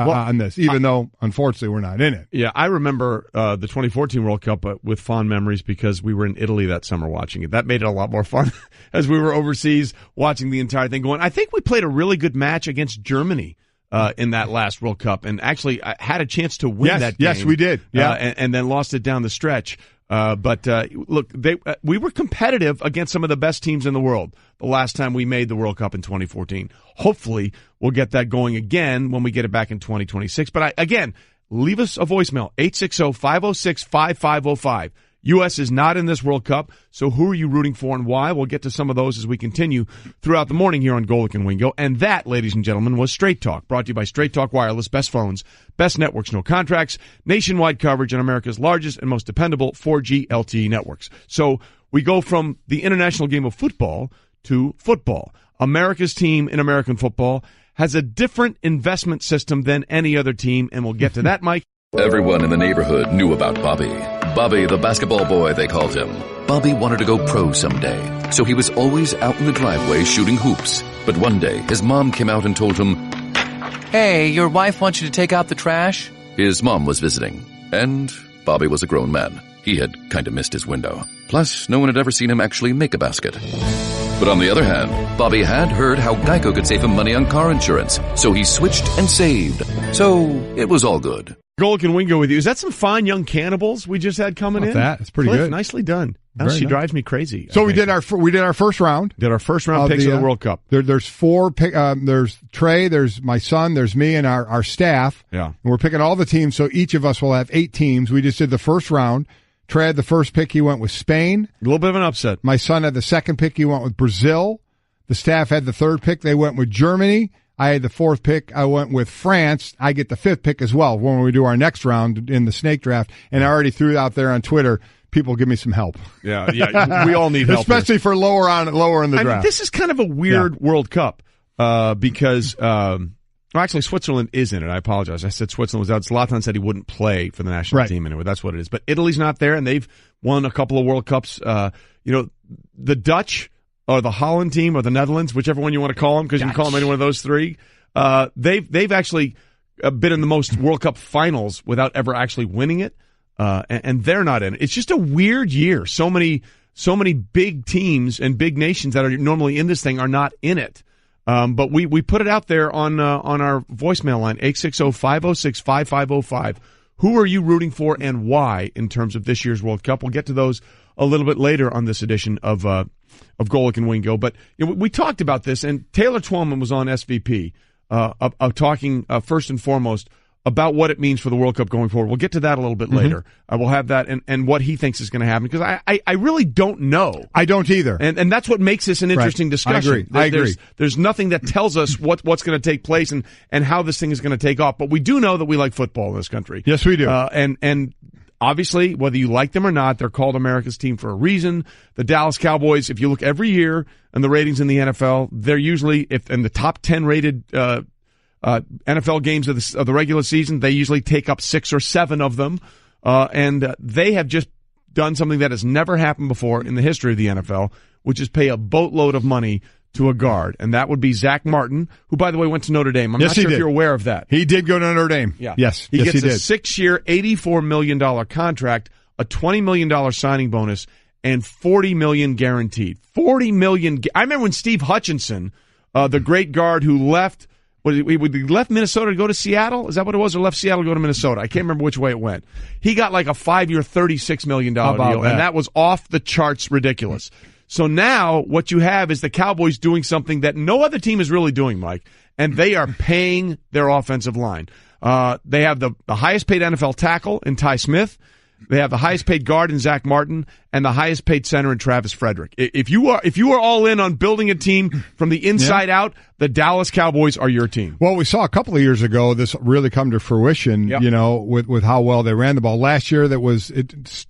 even though, unfortunately, we're not in it. Yeah, I remember the 2014 World Cup with fond memories because we were in Italy that summer watching it. That made it a lot more fun as we were overseas watching the entire thing going. I think we played a really good match against Germany. In that last World Cup, and actually had a chance to win that game. Yes, we did. Yeah, and then lost it down the stretch. But look, we were competitive against some of the best teams in the world the last time we made the World Cup in 2014. Hopefully, we'll get that going again when we get it back in 2026. But again, leave us a voicemail, 860-506-5505. U.S. is not in this World Cup, so who are you rooting for and why? We'll get to some of those as we continue throughout the morning here on Golic and Wingo. And that, ladies and gentlemen, was Straight Talk, brought to you by Straight Talk Wireless, best phones, best networks, no contracts, nationwide coverage, and America's largest and most dependable 4G LTE networks. So we go from the international game of football to football. America's team in American football has a different investment system than any other team, and we'll get to that, Mike. Everyone in the neighborhood knew about Bobby. Bobby, the basketball boy, they called him. Bobby wanted to go pro someday, so he was always out in the driveway shooting hoops. But one day, his mom came out and told him, "Hey, your wife wants you to take out the trash?" His mom was visiting, and Bobby was a grown man. He had kind of missed his window. Plus, no one had ever seen him actually make a basket. But on the other hand, Bobby had heard how Geico could save him money on car insurance, so he switched and saved. So it was all good. Golic and Wingo with you. Is that some fine young cannibals we just had coming in? It's pretty good. Nicely done. She drives me crazy. So we did our first round. Did our first round picks of the World Cup. There's four. There's Trey. There's my son. There's me and our staff. Yeah. And we're picking all the teams. So each of us will have 8 teams. We just did the first round. Trey had the first pick. He went with Spain. A little bit of an upset. My son had the second pick. He went with Brazil. The staff had the third pick. They went with Germany. I had the fourth pick. I went with France. I get the fifth pick as well when we do our next round in the snake draft. And I already threw it out there on Twitter. People give me some help. Yeah, we all need help. Especially for lower in the draft. Mean, this is kind of a weird World Cup because actually Switzerland is in it. I apologize. I said Switzerland was out. Zlatan said he wouldn't play for the national team anyway. That's what it is. But Italy's not there, and they've won a couple of World Cups. The Dutch or the Holland team or the Netherlands, whichever one you want to call them, because you can call them any one of those three. They've actually been in the most World Cup finals without ever actually winning it, and they're not in it. It's just a weird year. So many big teams and big nations that are normally in this thing are not in it. But we put it out there on our voicemail line, 860-506-5505. Who are you rooting for and why in terms of this year's World Cup? We'll get to those a little bit later on this edition of Golic and Wingo. But we talked about this, and Taylor Twellman was on SVP talking first and foremost about what it means for the World Cup going forward. We'll get to that a little bit later. We'll have that and what he thinks is going to happen, because I really don't know. I don't either. And that's what makes this an interesting discussion. I agree. There's nothing that tells us what's going to take place and how this thing is going to take off. But we do know that we like football in this country. Yes, we do. And obviously, whether you like them or not, they're called America's team for a reason. The Dallas Cowboys, if you look every year and the ratings in the NFL, they're usually in the top 10 rated NFL games of the regular season. They usually take up 6 or 7 of them, and they have just done something that has never happened before in the history of the NFL, which is pay a boatload of money to a guard, and that would be Zack Martin, who, by the way, went to Notre Dame. I'm not sure if you're aware of that. He did go to Notre Dame. Yeah. Yes. He gets a 6-year, $84 million contract, a $20 million signing bonus, and $40 million guaranteed. $40 million. I remember when Steve Hutchinson, the great guard who left. He left Minnesota to go to Seattle? Is that what it was? Or left Seattle to go to Minnesota? I can't remember which way it went. He got like a 5-year, $36 million deal, and that was off the charts ridiculous. So now what you have is the Cowboys doing something that no other team is really doing, Mike, and they are paying their offensive line. They have the highest paid NFL tackle in Ty Smith. They have the highest paid guard in Zack Martin and the highest paid center in Travis Frederick. If you are all in on building a team from the inside out, the Dallas Cowboys are your team. Well, we saw a couple of years ago this really come to fruition, with how well they ran the ball. Last year,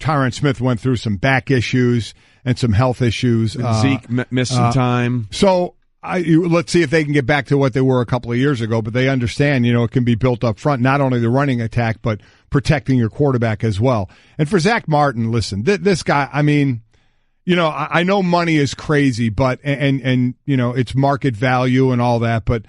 Terence Smith went through some back issues and some health issues. Zeke missed some time. So let's see if they can get back to what they were a couple of years ago, but they understand, it can be built up front, not only the running attack, but protecting your quarterback as well. And for Zack Martin, listen, this guy, I mean, I know money is crazy, but, and it's market value and all that, but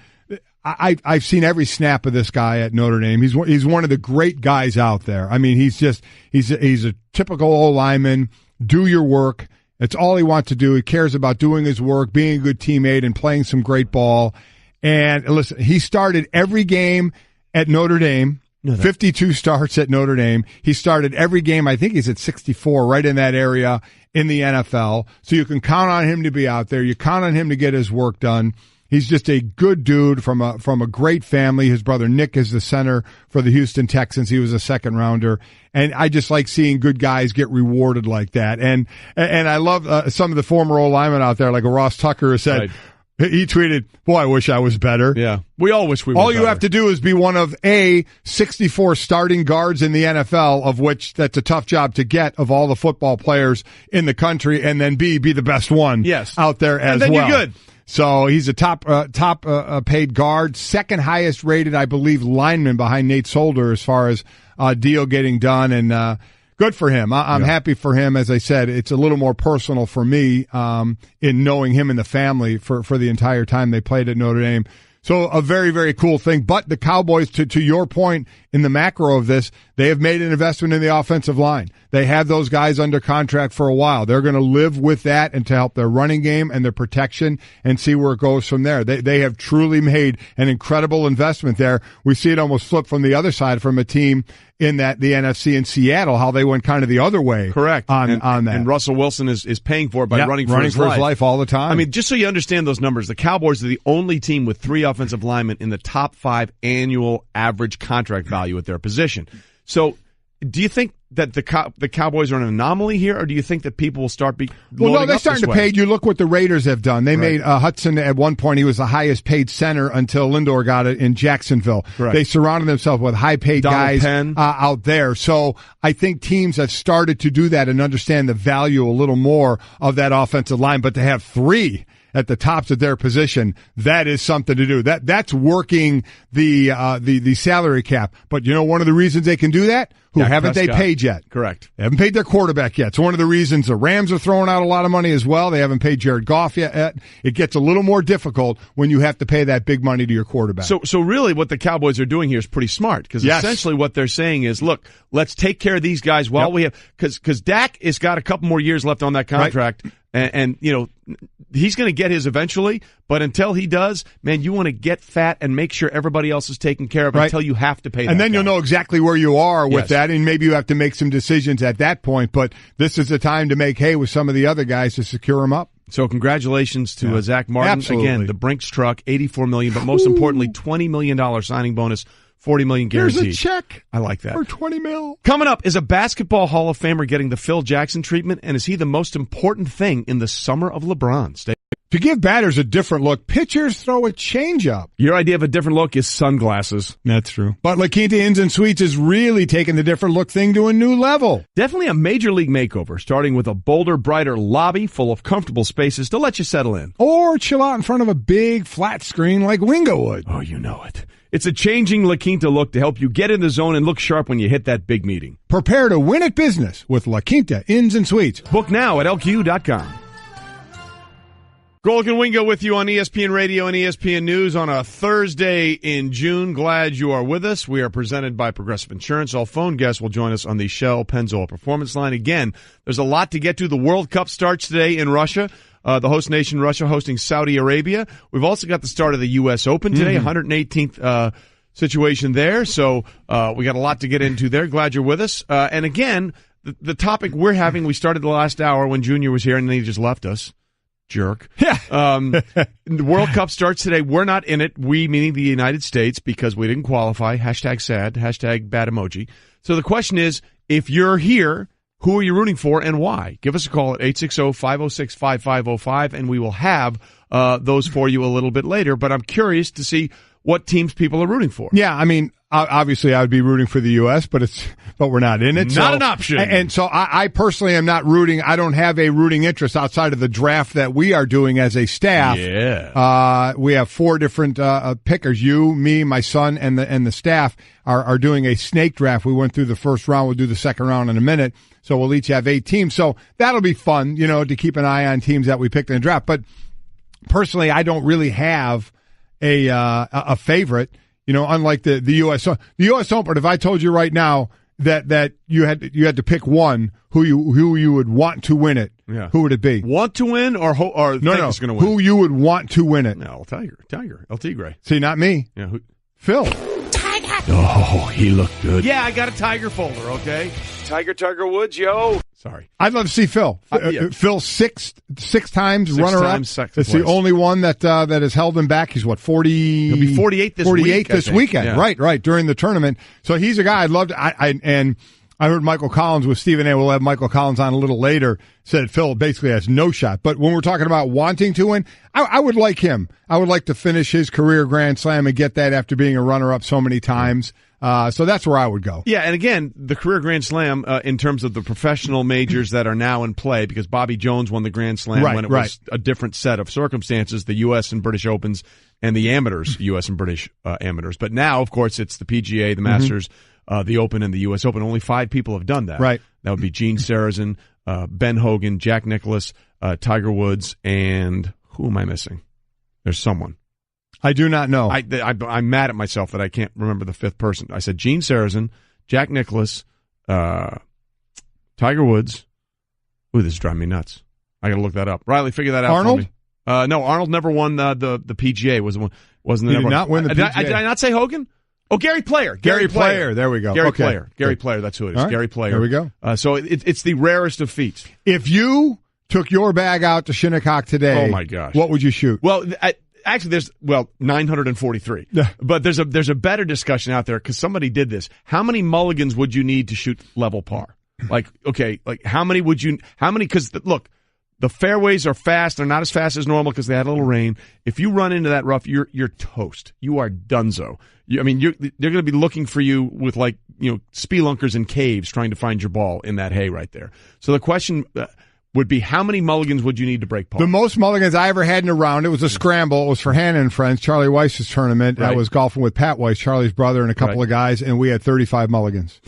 I've seen every snap of this guy at Notre Dame. He's one of the great guys out there. I mean, he's a typical old lineman. Do your work. It's all he wants to do. He cares about doing his work, being a good teammate, and playing some great ball. And listen, he started every game at Notre Dame. 52 starts at Notre Dame. He started every game. I think he's at 64, right in that area in the NFL. So you can count on him to be out there. You count on him to get his work done. He's just a good dude from a great family. His brother Nick is the center for the Houston Texans. He was a second rounder. And I just like seeing good guys get rewarded like that. And I love some of the former old linemen out there, like Ross Tucker has said, He tweeted, boy, I wish I was better. Yeah. We all wish we were All better. you have to do is be one of 64 starting guards in the NFL, of which that's a tough job to get of all the football players in the country, and then be the best one out there as well. And then you're good. So he's a top paid guard, second highest rated, I believe, lineman behind Nate Solder as far as deal getting done, and good for him. I'm happy for him. As I said, it's a little more personal for me in knowing him and the family for the entire time they played at Notre Dame. So a very, very cool thing. But the Cowboys, to your point in the macro of this, they have made an investment in the offensive line. They have those guys under contract for a while. They're going to live with that and to help their running game and their protection and see where it goes from there. They have truly made an incredible investment there. We see it almost flip from the other side from a team in that the NFC in Seattle, how they went kind of the other way. Correct. On that. And Russell Wilson is paying for it by running for his life all the time. I mean, just so you understand those numbers, the Cowboys are the only team with 3 offensive linemen in the top 5 annual average contract value at their position. So do you think that the Cowboys are an anomaly here, or do you think that people will start they're starting to pay. You look what the Raiders have done. They made Hudson at one point. He was the highest paid center until Lindor got it in Jacksonville. Correct. They surrounded themselves with high paid guys out there. So I think teams have started to do that and understand the value a little more of that offensive line. But to have 3 at the tops of their position, that is something to do. That's working the salary cap. But one of the reasons they can do that? Haven't they paid yet? Correct. They haven't paid their quarterback yet. So one of the reasons the Rams are throwing out a lot of money as well. They haven't paid Jared Goff yet. It gets a little more difficult when you have to pay that big money to your quarterback. So really what the Cowboys are doing here is pretty smart, because essentially what they're saying is, look, let's take care of these guys while we have, because Dak has got a couple more years left on that contract. Right. And he's going to get his eventually, but until he does, man, you want to get fat and make sure everybody else is taken care of until you have to pay that. And then you'll know exactly where you are with that, and maybe you have to make some decisions at that point, but this is the time to make hay with some of the other guys to secure them up. So congratulations to Zack Martin. Absolutely. Again, the Brinks truck, $84 million, but most importantly, $20 million signing bonus. $40 million guaranteed. Here's a check. I like that. For $20 million. Coming up, is a basketball Hall of Famer getting the Phil Jackson treatment, and is he the most important thing in the summer of LeBron? To give batters a different look, pitchers throw a changeup. Your idea of a different look is sunglasses. That's true. But La Quinta Inns and Suites is really taking the different look thing to a new level. Definitely a major league makeover, starting with a bolder, brighter lobby full of comfortable spaces to let you settle in. Or chill out in front of a big flat screen like Wingo would. Oh, you know it. It's a changing La Quinta look to help you get in the zone and look sharp when you hit that big meeting. Prepare to win at business with La Quinta Inns and Suites. Book now at LQ.com. Golic and Wingo with you on ESPN Radio and ESPN News on a Thursday in June. Glad you are with us. We are presented by Progressive Insurance. All phone guests will join us on the Shell Pennzoil Performance Line. Again, there's a lot to get to. The World Cup starts today in Russia. The host nation, Russia, hosting Saudi Arabia. We've also got the start of the U.S. Open today, 118th situation there. So we got a lot to get into there. Glad you're with us. And again, the topic we're having, we started the last hour when Junior was here, and then he just left us. jerk. Yeah. The World Cup starts today. We're not in it. We, meaning the United States, because we didn't qualify. Hashtag sad. Hashtag bad emoji. So the question is, if you're here, who are you rooting for and why? Give us a call at 860-506-5505, and we will have those for you a little bit later. But I'm curious to see what teams people are rooting for. Yeah, I mean, obviously I would be rooting for the U.S., but we're not in it. Not an option. And so I personally am not rooting. I don't have a rooting interest outside of the draft that we are doing as a staff. Yeah. We have 4 different pickers. You, me, my son, and the staff are doing a snake draft. We went through the first round. We'll do the second round in a minute. So we'll each have 8 teams. So that'll be fun, to keep an eye on teams that we picked in the draft. But personally, I don't really have a favorite, unlike the U.S. The U.S. Open. If I told you right now that you had to pick one who you would want to win it, who would it be? Want to win or think it's going to win? Who you would want to win it? No, Tiger, El Tigre. See, not me. Yeah, Phil. Oh, he looked good. Yeah, I got a Tiger folder. Okay, Tiger Woods, yo. Sorry, I'd love to see Phil. Yeah. Phil six times runner up. It's the only one that has held him back. He's 40. He'll be 48 this week. This weekend. Yeah. Right during the tournament. So he's a guy I'd love to. And I heard Michael Collins with Stephen A. We'll have Michael Collins on a little later. Said Phil basically has no shot. But when we're talking about wanting to win, I would like him. I would like to finish his career Grand Slam and get that after being a runner up so many times. So that's where I would go. Yeah, and again, the career Grand Slam in terms of the professional majors that are now in play, because Bobby Jones won the Grand Slam when it was a different set of circumstances, the U.S. and British Opens and the amateurs, U.S. and British amateurs. But now, of course, it's the PGA, the Masters, the Open, and the U.S. Open. Only 5 people have done that. Right. That would be Gene Sarazen, Ben Hogan, Jack Nicklaus, Tiger Woods, and who am I missing? There's someone. I do not know. I'm mad at myself that I can't remember the 5th person. I said Gene Sarazen, Jack Nicklaus, Tiger Woods. Ooh, this is driving me nuts. I got to look that up. Riley, figure that out Arnold? for me. No, Arnold never won the PGA. Wasn't the He did not win the PGA. Did I not say Hogan? Oh, Gary Player. Gary Player. There we go. Gary Player. Gary Player. That's who it is. Right. Gary Player. There we go. So it's the rarest of feats. If you took your bag out to Shinnecock today, oh my gosh, what would you shoot? Well, actually, there's 943. Yeah. But there's a better discussion out there because somebody did this. How many mulligans would you need to shoot level par? How many? Because look, the fairways are fast. They're not as fast as normal because they had a little rain. If you run into that rough, you're toast. You are donezo. They're going to be looking for you with spelunkers in caves trying to find your ball in that hay right there. So the question would be, how many mulligans would you need to break par? The most mulligans I ever had in a round, it was a scramble. It was for Hannah and Friends, Charlie Weiss's tournament. Right. I was golfing with Pat Weiss, Charlie's brother, and a couple of guys, and we had 35 mulligans.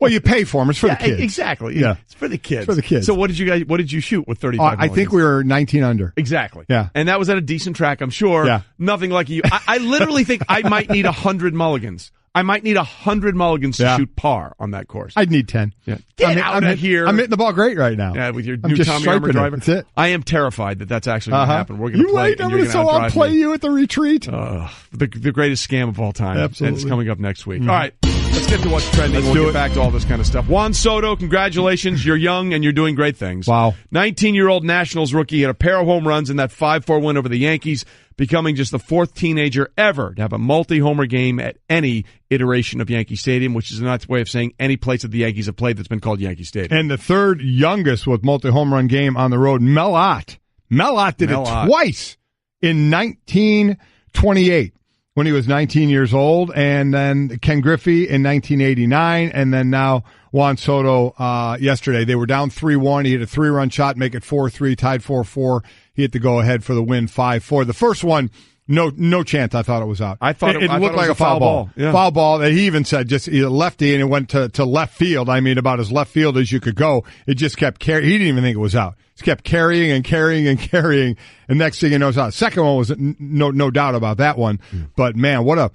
Well, you pay for them. It's for the kids. Exactly. Yeah. It's for the kids. It's for the kids. So what did you shoot with 35 I think we were 19 under. Exactly. Yeah. And that was at a decent track, I'm sure. Yeah. Nothing like you. I literally think I might need 100 mulligans. I might need 100 mulligans to shoot par on that course. I'd need 10. Yeah. Get out of here. I'm hitting the ball great right now. Yeah, with your I'm new just Tommy Armour driver. That's it. I am terrified that that's actually going to happen. We're going to play. I'm going to outplay you at the retreat. The greatest scam of all time. Absolutely. And it's coming up next week. All right. Let's get to what's trending. We'll get back to all this kind of stuff. Juan Soto, congratulations. You're young and you're doing great things. Wow. 19-year-old Nationals rookie had a pair of home runs in that 5-4 win over the Yankees, becoming just the 4th teenager ever to have a multi-homer game at any iteration of Yankee Stadium, which is a nice way of saying any place that the Yankees have played that's been called Yankee Stadium. And the 3rd youngest with multi-home run game on the road, Mel Ott. Mel Ott did it twice in 1928. When he was 19 years old, and then Ken Griffey in 1989, and then now Juan Soto yesterday. They were down 3-1. He hit a 3-run shot, make it 4-3, tied 4-4. He hit the go-ahead for the win 5-4. The first one, no chance. I thought it was out. I thought it looked like a foul ball. Yeah. Foul ball that he even said just lefty, and it went to left field. I mean, about as left field as you could go. It just kept carrying. He didn't even think it was out. Just kept carrying and carrying and carrying, and next thing you know, it's out. Second one was no doubt about that one. But man, what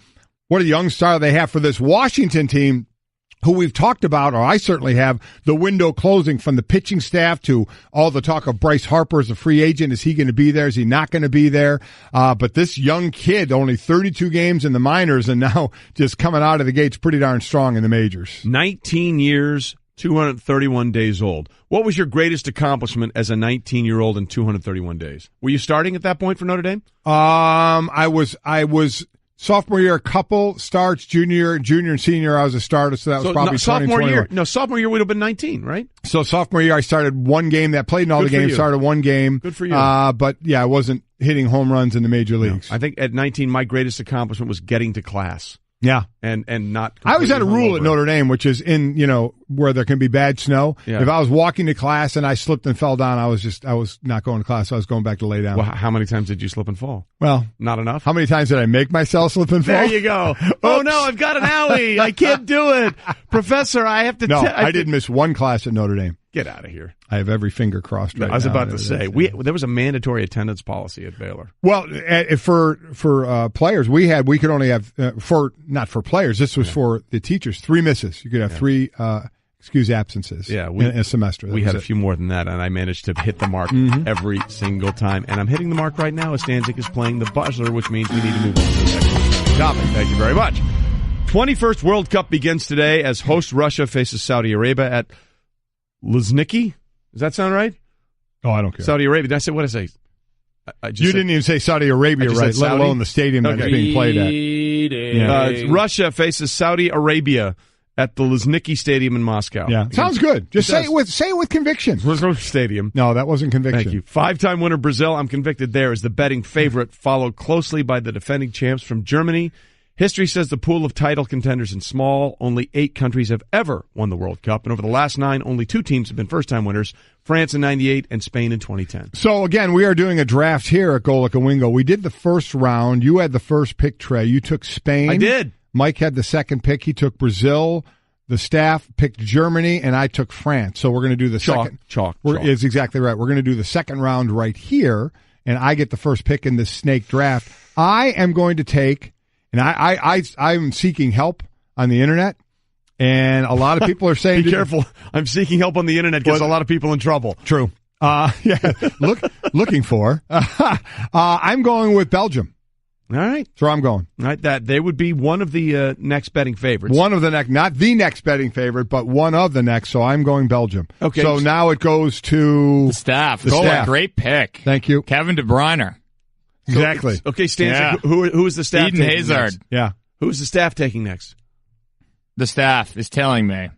a young star they have for this Washington team, who we've talked about, or I certainly have, the window closing from the pitching staff to all the talk of Bryce Harper as a free agent. Is he going to be there? Is he not going to be there? But this young kid, only 32 games in the minors, and now just coming out of the gates pretty darn strong in the majors. 19 years, 231 days old. What was your greatest accomplishment as a 19-year-old in 231 days? Were you starting at that point for Notre Dame? I was sophomore year, a couple starts. Junior and senior, I was a starter, so that was probably sophomore year. No, sophomore year would have been 19, right? So sophomore year, I started one game. That played in all the games. Started one game. Good for you. But yeah, I wasn't hitting home runs in the major leagues. No. I think at 19, my greatest accomplishment was getting to class. Yeah. And not. I always had a rule at Notre Dame, which is in, where there can be bad snow. Yeah. If I was walking to class and I slipped and fell down, I was not going to class. So I was going back to lay down. Well, how many times did you slip and fall? Well, not enough. How many times did I make myself slip and fall? There you go. Oh no, I've got an owie. I can't do it. Professor, I have to. No, I didn't miss one class at Notre Dame. Get out of here. I have every finger crossed right now. I was about to say, there was a mandatory attendance policy at Baylor. Well, for players, we could only have, not for players, this was for the teachers, 3 misses. You could have 3 excuse absences in a semester. We had a few more than that, and I managed to hit the mark every single time. And I'm hitting the mark right now as Stanzik is playing the buzzer, which means we need to move on to the next topic. Thank you very much. 21st World Cup begins today as host Russia faces Saudi Arabia at Luzhniki. Does that sound right? Oh, I don't care. Saudi Arabia. Did I say what did I say? You didn't even say Saudi Arabia right, let alone the stadium that's being played at. Russia faces Saudi Arabia at the Luzhniki Stadium in Moscow. Yeah, sounds good. Just say it with conviction. Stadium. No, that wasn't conviction. Thank you. 5-time winner Brazil. I'm convicted there is the betting favorite, followed closely by the defending champs from Germany. History says the pool of title contenders is small. Only 8 countries have ever won the World Cup. And over the last 9, only 2 teams have been first-time winners, France in 98 and Spain in 2010. So, again, we are doing a draft here at Golic and Wingo. We did the first round. You had the first pick, Trey. You took Spain. I did. Mike had the second pick. He took Brazil. The staff picked Germany, and I took France. So we're going to do the second. Chalk. It's exactly right. We're going to do the second round right here, and I get the first pick in this snake draft. I am going to take... And I'm seeking help on the internet, and a lot of people are saying, "Be careful! I'm seeking help on the internet gets a lot of people in trouble." True. Looking for. I'm going with Belgium. All right, that's where I'm going. All right, that they would be one of the next betting favorites. One of the next, not the next betting favorite, but one of the next. So I'm going Belgium. Okay. So now it goes to the staff. The staff. Great pick. Thank you, Kevin De Bruyne. Exactly. Okay, Stan. Who is the staff? Eden Hazard. Next? Yeah. Who's the staff taking next? The staff is telling me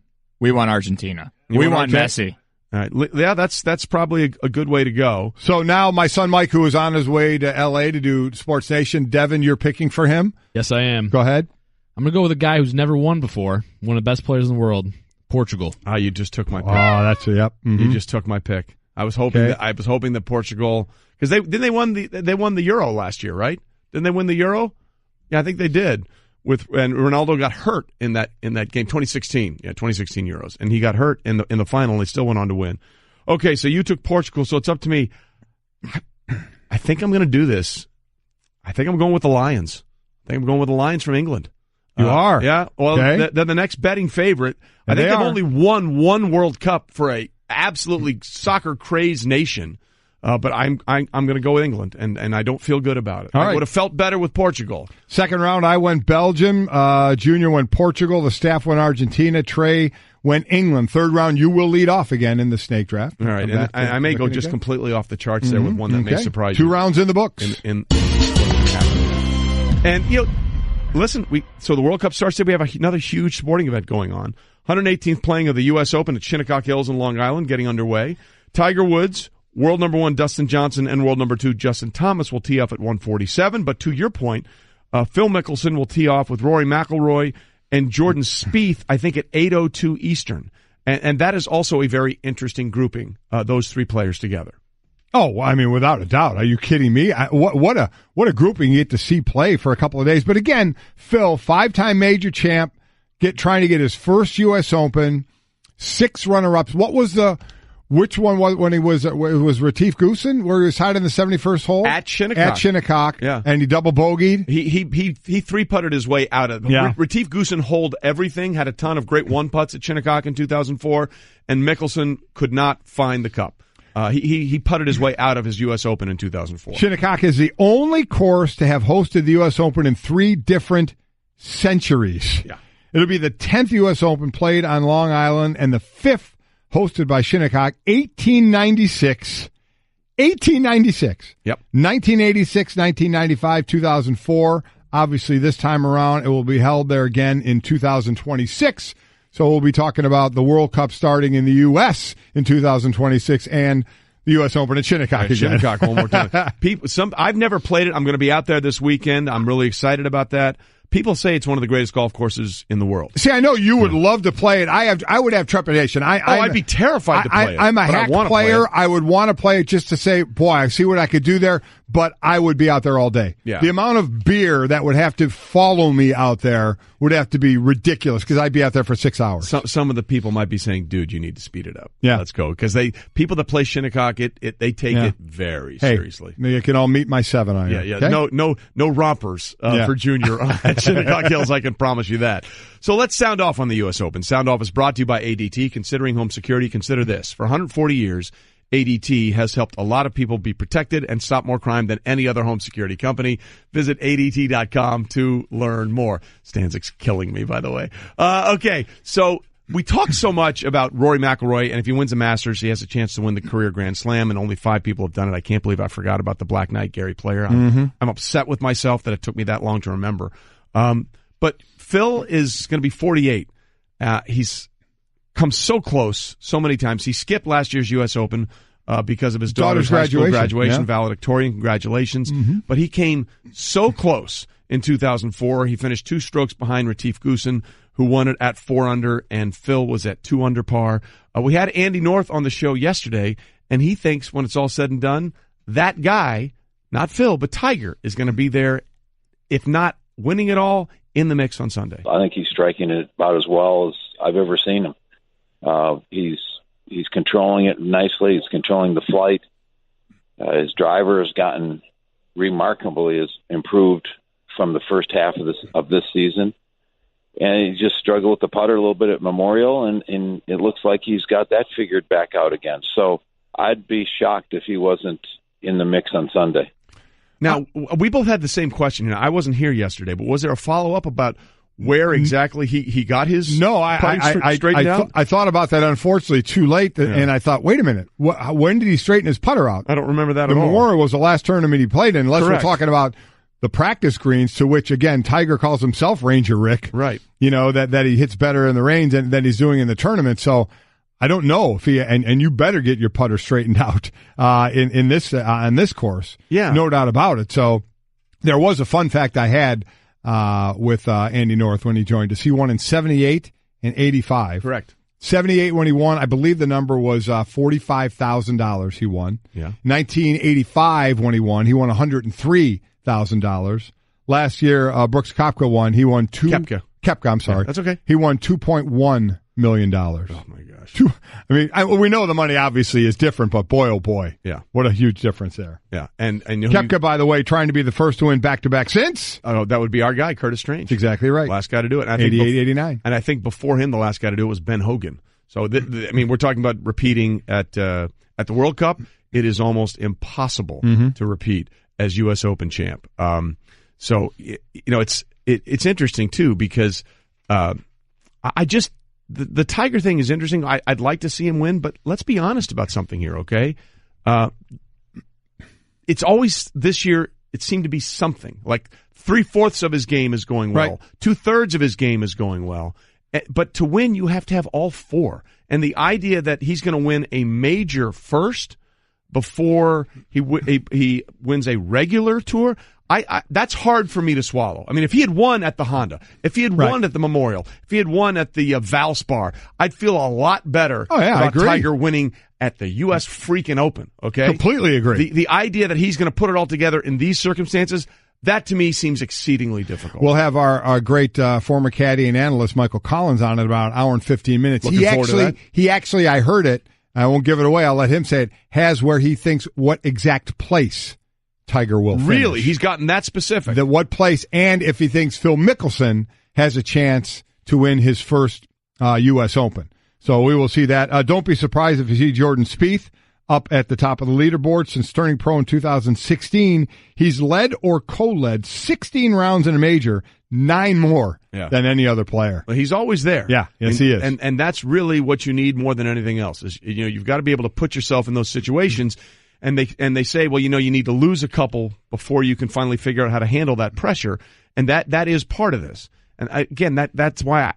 we want Argentina. We want Messi. All right. Yeah, that's probably a good way to go. So now my son Mike, who is on his way to L.A. to do Sports Nation, Devin, you're picking for him? Yes, I am. Go ahead. I'm going to go with a guy who's never won before, one of the best players in the world, Portugal. You just took my pick. Oh, that's it. Yep. Mm-hmm. You just took my pick. I was hoping that Portugal, because they won the Euro last year, right? Didn't they win the Euro? Yeah, I think they did. And Ronaldo got hurt in that game, 2016. Yeah, 2016 Euros, and he got hurt in the final. And they still went on to win. Okay, so you took Portugal, so it's up to me. I think I'm going to do this. I think I'm going with the Lions. I think I'm going with the Lions from England. You are? Yeah. Well, they're the next betting favorite. I think they've only won one World Cup for a absolutely soccer crazed nation, but I'm going to go with England, and I don't feel good about it. I would have felt better with Portugal. Second round, I went Belgium. Junior went Portugal. The staff went Argentina. Trey went England. Third round, you will lead off again in the snake draft. All right, and I may go just completely off the charts there with one that may surprise you. 2 rounds in the books. And listen, so the World Cup starts today. We have another huge sporting event going on. 118th playing of the U.S. Open at Shinnecock Hills in Long Island getting underway. Tiger Woods, world number 1 Dustin Johnson, and world number 2 Justin Thomas will tee off at 147. But to your point, Phil Mickelson will tee off with Rory McIlroy and Jordan Spieth, I think, at 8:02 Eastern. And that is also a very interesting grouping, those 3 players together. Oh, I mean, without a doubt. Are you kidding me? What a grouping you get to see play for a couple of days. But again, Phil, 5-time major champ, trying to get his first U.S. Open, 6 runner-ups. Which one was when it was Retief Goosen, where he was tied in the 71st hole? At Shinnecock. Yeah. And he double bogeyed. He 3-putted his way out of it. Yeah. Retief Goosen holed everything, had a ton of great 1-putts at Shinnecock in 2004, and Mickelson could not find the cup. He putted his way out of his U.S. Open in 2004. Shinnecock is the only course to have hosted the U.S. Open in 3 different centuries. Yeah. It'll be the 10th U.S. Open played on Long Island and the 5th hosted by Shinnecock. 1896. 1896. Yep. 1986, 1995, 2004. Obviously, this time around, it will be held there again in 2026. So we'll be talking about the World Cup starting in the U.S. in 2026 and the U.S. Open at Shinnecock again. Shinnecock one more time. I've never played it. I'm going to be out there this weekend. I'm really excited about that. People say it's one of the greatest golf courses in the world. See, I know you would love to play it. I would have trepidation. I'd be terrified to play it. I'm a hack player. I would want to play it just to say, boy, I see what I could do there, but I would be out there all day. Yeah. The amount of beer that would have to follow me out there would have to be ridiculous because I'd be out there for 6 hours. Some of the people might be saying, dude, you need to speed it up. Yeah. Let's go. Because people that play Shinnecock, they take it very seriously. You can all meet my 7-iron. Yeah. Okay? No rompers for Junior at Shinnecock Hills, I can promise you that. So let's sound off on the U.S. Open. Sound off is brought to you by ADT. Considering home security, consider this. For 140 years, ADT has helped a lot of people be protected and stop more crime than any other home security company. Visit ADT.com to learn more. Stanzik's killing me, by the way. Okay, so we talk so much about Rory McIlroy, and if he wins the Masters, he has a chance to win the career Grand Slam, and only 5 people have done it. I can't believe I forgot about the Black Knight Gary Player. I'm upset with myself that it took me that long to remember. But Phil is going to be 48. He's come so close so many times. He skipped last year's U.S. Open because of his daughter's high school graduation. Valedictorian, congratulations. But he came so close in 2004. He finished 2 strokes behind Retief Goosen, who won it at 4 under, and Phil was at 2 under par. We had Andy North on the show yesterday, and he thinks when it's all said and done, that guy, not Phil, but Tiger, is going to be there, if not winning it all, in the mix on Sunday. I think he's striking it about as well as I've ever seen him. He's controlling it nicely. He's controlling the flight. His driver has gotten remarkably improved from the first half of this season, and he just struggled with the putter a little bit at Memorial, and it looks like he's got that figured back out again. So I'd be shocked if he wasn't in the mix on Sunday. Now, we both had the same question. I wasn't here yesterday, but was there a follow-up about where exactly he got his straightened out? I thought about that, unfortunately, too late, and I thought, wait a minute, when did he straighten his putter out? I don't remember that at all. The Memorial was the last tournament he played in, unless we're talking about the practice greens, to which, again, Tiger calls himself Ranger Rick. Right. You know, that he hits better in the range than he's doing in the tournament, so I don't know if he and you better get your putter straightened out in this on this course. Yeah, no doubt about it. So there was a fun fact I had with Andy North when he joined us. He won in 78 and 85. Correct. 78 when he won, I believe the number was $45,000. He won. Yeah. 1985 when he won $103,000. Last year, Brooks Koepka won. He won Koepka. I'm sorry. Yeah, that's okay. He won $2.1 million. Oh my gosh! I mean, we know the money obviously is different, but boy, oh boy, what a huge difference there. Yeah, and Koepka, by the way, trying to be the first to win back-to-back since. Oh, that would be our guy, Curtis Strange. That's exactly right. Last guy to do it. 88, 89. And I think before him, the last guy to do it was Ben Hogan. So I mean, we're talking about repeating at the World Cup. It is almost impossible to repeat as U.S. Open champ. So it's interesting too because the Tiger thing is interesting. I'd like to see him win, but let's be honest about something here, okay? It's always this year. It seemed to be something like 3/4 of his game is going well, 2/3 of his game is going well, but to win you have to have all 4. And the idea that he's going to win a major first before he wins a regular tour. That's hard for me to swallow. I mean, if he had won at the Honda, if he had won at the Memorial, if he had won at the Valspar, I'd feel a lot better about Tiger winning at the U.S. freaking Open, okay? Completely agree. The idea that he's going to put it all together in these circumstances, that to me seems exceedingly difficult. We'll have our great former caddy and analyst Michael Collins on in about an hour and 15 minutes. Looking forward to that. He actually, I heard it, I won't give it away, I'll let him say it, has where he thinks what exact place Tiger will finish. Really? He's gotten that specific? What place, and if he thinks Phil Mickelson has a chance to win his first U.S. Open. So we will see that. Don't be surprised if you see Jordan Spieth up at the top of the leaderboard. Since turning pro in 2016, he's led or co-led 16 rounds in a major, 9 more than any other player. Well, he's always there. Yeah, yes, he is. And that's really what you need more than anything else. Is, you've got to be able to put yourself in those situations. And they say, well, you need to lose a couple before you can finally figure out how to handle that pressure. And that is part of this. And again, that's why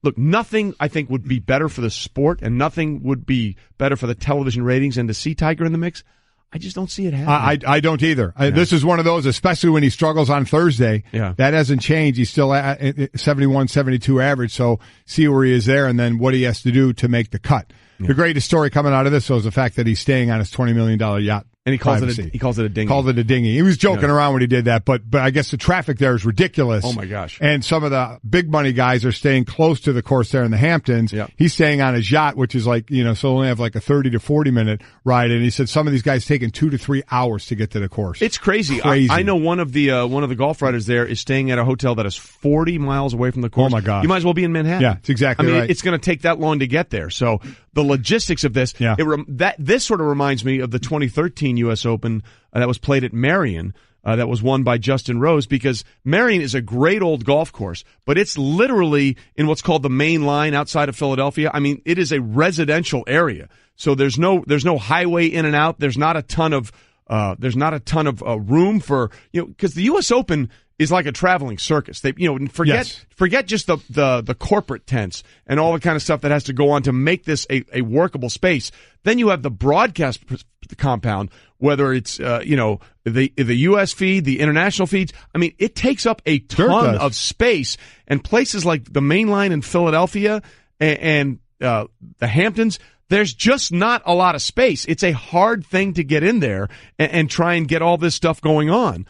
look, nothing I think would be better for the sport, and nothing would be better for the television ratings. And to see Tiger in the mix, I just don't see it happening. I don't either. This is one of those, especially when he struggles on Thursday. Yeah. That hasn't changed. He's still at 71, 72 average. So see where he is there, and then what he has to do to make the cut. Yeah. The greatest story coming out of this is the fact that he's staying on his $20 million yacht. And he calls it a dinghy. Called it a dinghy. He was joking around when he did that, but I guess the traffic there is ridiculous. Oh my gosh. And some of the big money guys are staying close to the course there in the Hamptons. Yep. He's staying on his yacht, which is like, so only have like a 30 to 40 minute ride. And he said some of these guys taking 2 to 3 hours to get to the course. It's crazy. I know one of the golf writers there is staying at a hotel that is 40 miles away from the course. Oh my gosh. You might as well be in Manhattan. Yeah, it's exactly right. It's going to take that long to get there. So the logistics of this, this sort of reminds me of the 2013 U.S. Open that was played at Marion, that was won by Justin Rose, because Marion is a great old golf course, but it's literally in what's called the main line outside of Philadelphia. I mean, it is a residential area, so there's no highway in and out. There's not a ton of room for because the U.S. Open is like a traveling circus. They forget just the corporate tents and all the kind of stuff that has to go on to make this a workable space. Then you have the broadcast compound, whether it's the U.S. feed, the international feeds. I mean, it takes up a ton of space, and places like the main line in Philadelphia and the Hamptons, there's just not a lot of space. It's a hard thing to get in there and try and get all this stuff going on.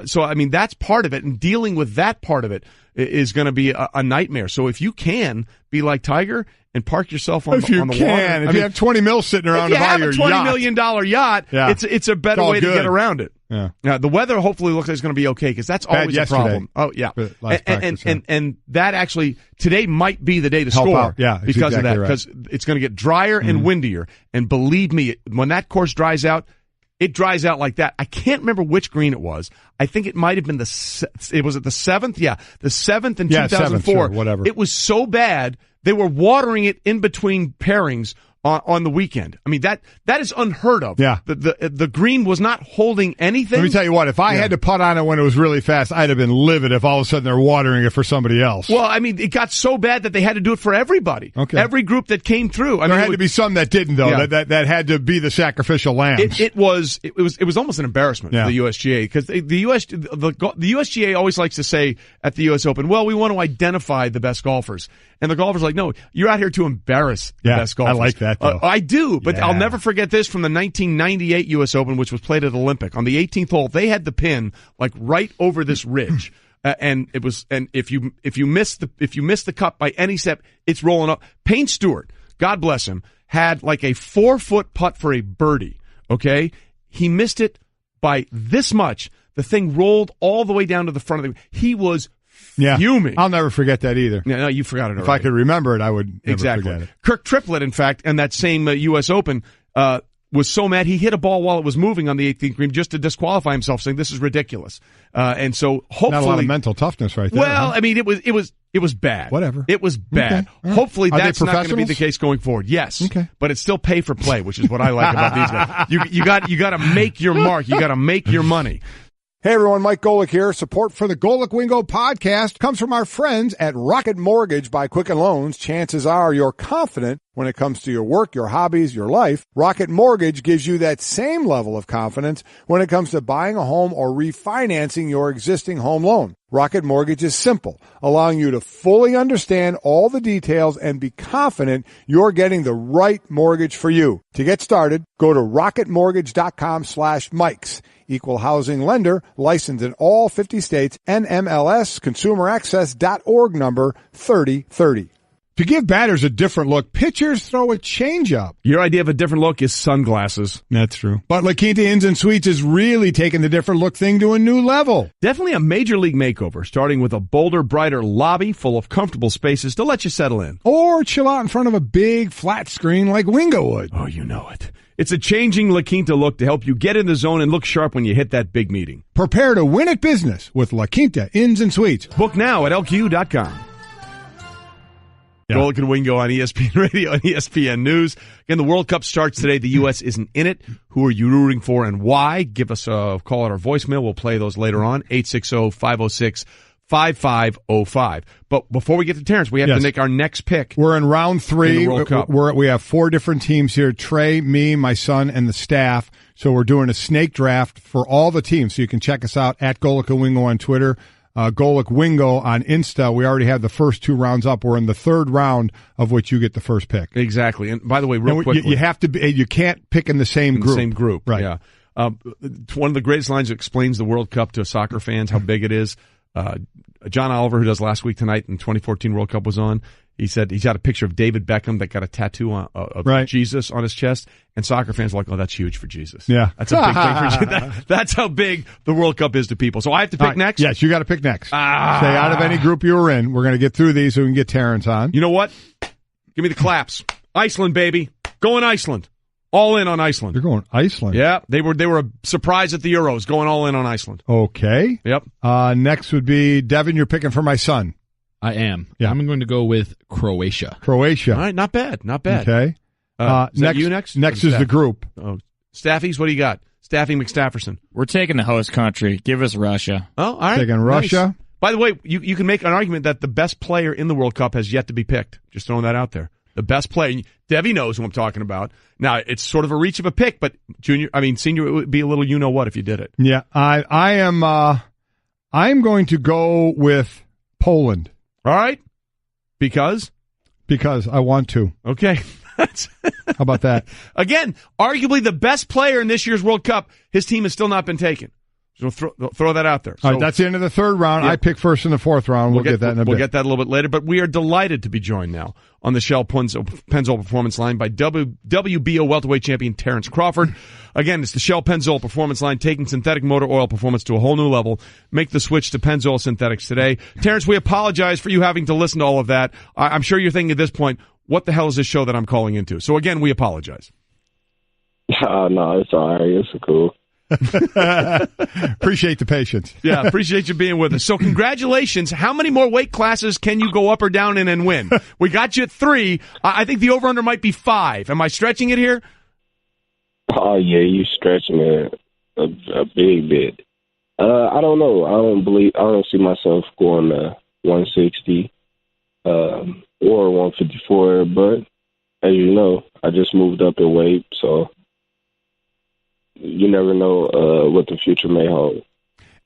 So, I mean, that's part of it, and dealing with that part of it is going to be a nightmare. So if you can be like Tiger and park yourself on the water. If you have 20 mil sitting around to buy your yacht. If you have a $20 million yacht, it's a better way to get around it. Yeah. Now, the weather hopefully looks like it's going to be okay, because that's always a problem. Oh, yeah. And that actually, today might be the day to score because of that, because it's going to get drier and windier. And believe me, when that course dries out, it dries out like that. I can't remember which green it was. I think it might have been the 7th? Yeah, the 7th in 2004. 7th, sure, whatever. It was so bad, they were watering it in between pairings on the weekend. I mean, that is unheard of. Yeah. The green was not holding anything. Let me tell you what, if I had to putt on it when it was really fast, I'd have been livid if all of a sudden they're watering it for somebody else. Well, I mean, it got so bad that they had to do it for everybody. Okay. Every group that came through. There had to be some that didn't, though. Yeah. That had to be the sacrificial lambs. It was almost an embarrassment for the USGA, because the USGA always likes to say at the U.S. Open, well, we want to identify the best golfers. And the golfer's like, no, you're out here to embarrass the best golfers. I like that, though. I do, but I'll never forget this from the 1998 U.S. Open, which was played at Olympic. On the 18th hole, they had the pin like right over this ridge, and if you miss the cup by any step, it's rolling up. Payne Stewart, God bless him, had like a 4-foot putt for a birdie. Okay, he missed it by this much. The thing rolled all the way down to the front of the. He was fuming. I'll never forget that either. No, you forgot it already. If I could remember it, I would never forget it. Kirk Triplett, in fact, and that same U.S. Open, was so mad he hit a ball while it was moving on the 18th green just to disqualify himself, saying this is ridiculous. And so hopefully, not a lot of mental toughness right there. Well, I mean, it was bad. Whatever. It was bad. Okay. Right. Hopefully that's not going to be the case going forward. Yes. Okay. But it's still pay for play, which is what I like about these guys. You got to make your mark. You got to make your money. Hey everyone, Mike Golic here. Support for the Golic Wingo podcast comes from our friends at Rocket Mortgage by Quicken Loans. Chances are you're confident when it comes to your work, your hobbies, your life. Rocket Mortgage gives you that same level of confidence when it comes to buying a home or refinancing your existing home loan. Rocket Mortgage is simple, allowing you to fully understand all the details and be confident you're getting the right mortgage for you. To get started, go to rocketmortgage.com/Mikes. Equal housing lender, licensed in all 50 states, NMLS, consumeraccess.org number 3030. To give batters a different look, pitchers throw a changeup. Your idea of a different look is sunglasses. That's true. But La Quinta Inns and Suites is really taking the different look thing to a new level. Definitely a major league makeover, starting with a bolder, brighter lobby full of comfortable spaces to let you settle in. Or chill out in front of a big flat screen like Wingo would. Oh, you know it. It's a changing La Quinta look to help you get in the zone and look sharp when you hit that big meeting. Prepare to win at business with La Quinta Inns and Suites. Book now at LQ.com. Golic and Wingo on ESPN Radio and ESPN News. Again, the World Cup starts today. The U.S. isn't in it. Who are you rooting for and why? Give us a call at our voicemail. We'll play those later on, 860-506-5505. But before we get to Terrence, we have to make our next pick. We're in round 3. In the World Cup. We have 4 different teams here, Trey, me, my son, and the staff. So we're doing a snake draft for all the teams. So you can check us out at Golic and Wingo on Twitter. Golic Wingo on Insta. We already have the first 2 rounds up. We're in the 3rd round, of which you get the first pick. Exactly. And by the way, real quick, you have to be. You can't pick in the same group. Same group, right? Yeah. One of the greatest lines that explains the World Cup to soccer fans, how big it is. John Oliver, who does Last Week Tonight in 2014 World Cup, was on. He said he's got a picture of David Beckham that got a tattoo of Jesus on his chest, and soccer fans are like, oh, that's huge for Jesus. Yeah. That's a big thing for Jesus. That's how big the World Cup is to people. So I have to pick next? Yes, you got to pick next. Stay out of any group you were in. We're going to get through these so we can get Terrence on. You know what? Give me the claps. Iceland, baby. Going Iceland. All in on Iceland. You're going Iceland? Yeah. They were a surprise at the Euros, going all in on Iceland. Okay. Yep. Next would be, Devin, you're picking for my son. I am. Yeah. I'm going to go with Croatia. Croatia. All right, not bad. Not bad. Okay. Next, you next? Next is the group. Oh, Staffies, what do you got? Staffy McStafferson. We're taking the host country. Give us Russia. Oh, all right. Taking Russia. Nice. By the way, you can make an argument that the best player in the World Cup has yet to be picked. Just throwing that out there. The best player. Debbie knows who I'm talking about. Now, it's sort of a reach of a pick, but senior, it would be a little you-know-what if you did it. Yeah, I'm going to go with Poland. All right. Because I want to. Okay. How about that? Again, arguably the best player in this year's World Cup, his team has still not been taken. So throw that out there. All right, that's the end of the 3rd round. Yeah. I pick first in the 4th round. We'll get that in a bit. We'll get that a little bit later, but we are delighted to be joined now on the Shell Pennzoil Performance Line by WBO Welterweight Champion Terence Crawford. Again, it's the Shell Pennzoil Performance Line, taking synthetic motor oil performance to a whole new level. Make the switch to Pennzoil Synthetics today. Terence, we apologize for you having to listen to all of that. I'm sure you're thinking at this point, what the hell is this show that I'm calling into? So again, we apologize. No, it's all right. It's cool. Appreciate the patience. Yeah, appreciate you being with us. So congratulations. How many more weight classes can you go up or down in and win? We got you at 3. I think the over-under might be 5. Am I stretching it here? Oh, yeah, you stretching it a big bit. I don't know. I don't see myself going to 160 or 154, but as you know, I just moved up in weight, so you never know what the future may hold.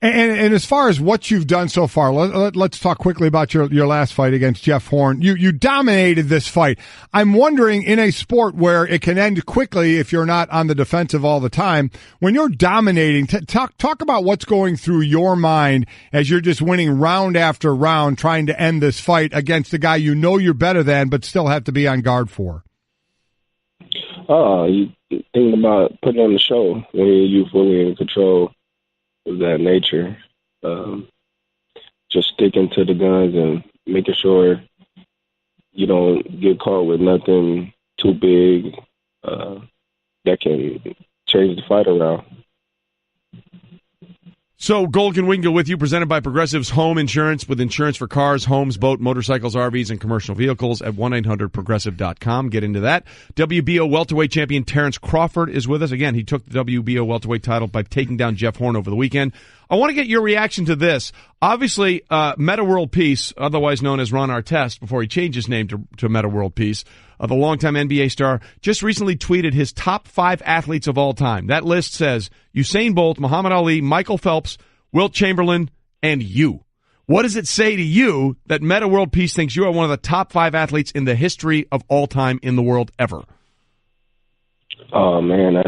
And as far as what you've done so far, let's talk quickly about your last fight against Jeff Horn. You dominated this fight. I'm wondering, in a sport where it can end quickly if you're not on the defensive all the time, when you're dominating, talk about what's going through your mind as you're just winning round after round, trying to end this fight against a guy you know you're better than, but still have to be on guard for. You think about putting on the show when you're fully in control of that nature. Just sticking to the guns and making sure you don't get caught with nothing too big that can change the fight around. So, Golic and Wingo with you, presented by Progressive's Home Insurance, with insurance for cars, homes, boat, motorcycles, RVs, and commercial vehicles at 1-800-Progressive.com. Get into that. WBO Welterweight Champion Terence Crawford is with us. Again, he took the WBO Welterweight title by taking down Jeff Horn over the weekend. I want to get your reaction to this. Obviously, Meta World Peace, otherwise known as Ron Artest, before he changed his name to Meta World Peace, the longtime NBA star, just recently tweeted his top 5 athletes of all time. That list says Usain Bolt, Muhammad Ali, Michael Phelps, Wilt Chamberlain, and you. What does it say to you that Meta World Peace thinks you are one of the top 5 athletes in the history of all time in the world ever? Oh, man,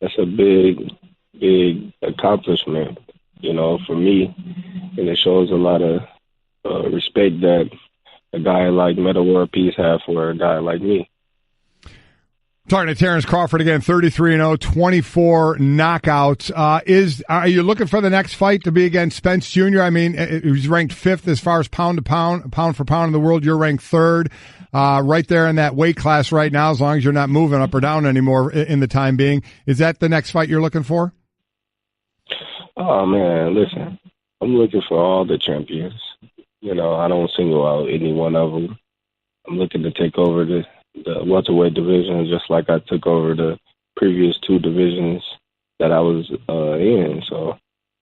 that's a big accomplishment, for me. And it shows a lot of respect that a guy like Meta World Peace have for a guy like me. Talking to Terence Crawford again, 33-0, 24 knockouts. Are you looking for the next fight to be against Spence Jr.? I mean, he's ranked 5th as far as pound for pound in the world. You're ranked 3rd, right there in that weight class right now, as long as you're not moving up or down anymore in the time being. Is that the next fight you're looking for? Oh, man, listen, I'm looking for all the champions. You know, I don't single out any one of them. I'm looking to take over the welterweight division, just like I took over the previous 2 divisions that I was in. So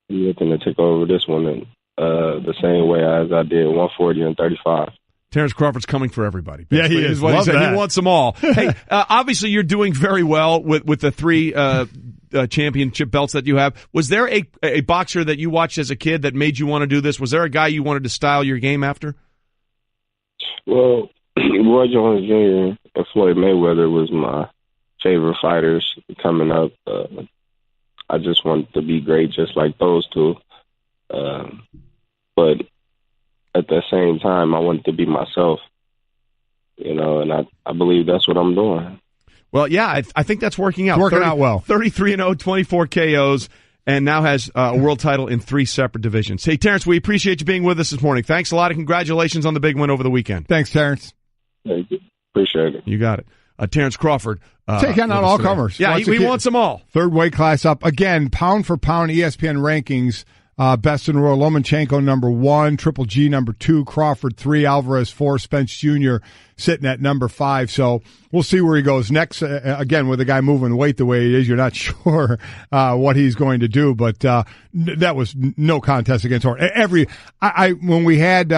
I'm looking to take over this one in the same way as I did 140 and 35. Terence Crawford's coming for everybody. Basically. Yeah, he is. What he said. That. He wants them all. Hey, obviously you're doing very well with the 3 championship belts that you have. Was there a boxer that you watched as a kid that made you want to do this? Was there a guy you wanted to style your game after? Well, Roy Jones Jr. and Floyd Mayweather was my favorite fighters coming up. I just wanted to be great just like those 2. But at the same time, I wanted to be myself, you know, and I believe that's what I'm doing. Well, yeah, I think that's working out. It's working out well. 33-0, 24 KOs, and now has a world title in 3 separate divisions. Hey, Terence, we appreciate you being with us this morning. Thanks a lot, and congratulations on the big win over the weekend. Thanks, Terence. Thank you. Appreciate it. You got it. Terence Crawford. Taking out all comers. Yeah, he wants them all. 3rd weight class up. Again, pound for pound, ESPN rankings. Best in the world, Lomachenko number 1, Triple G number 2, Crawford 3, Alvarez 4, Spence Jr. sitting at number 5. So we'll see where he goes next. Again, with a guy moving weight the way he is, you're not sure what he's going to do. But that was no contest against Horn. When we had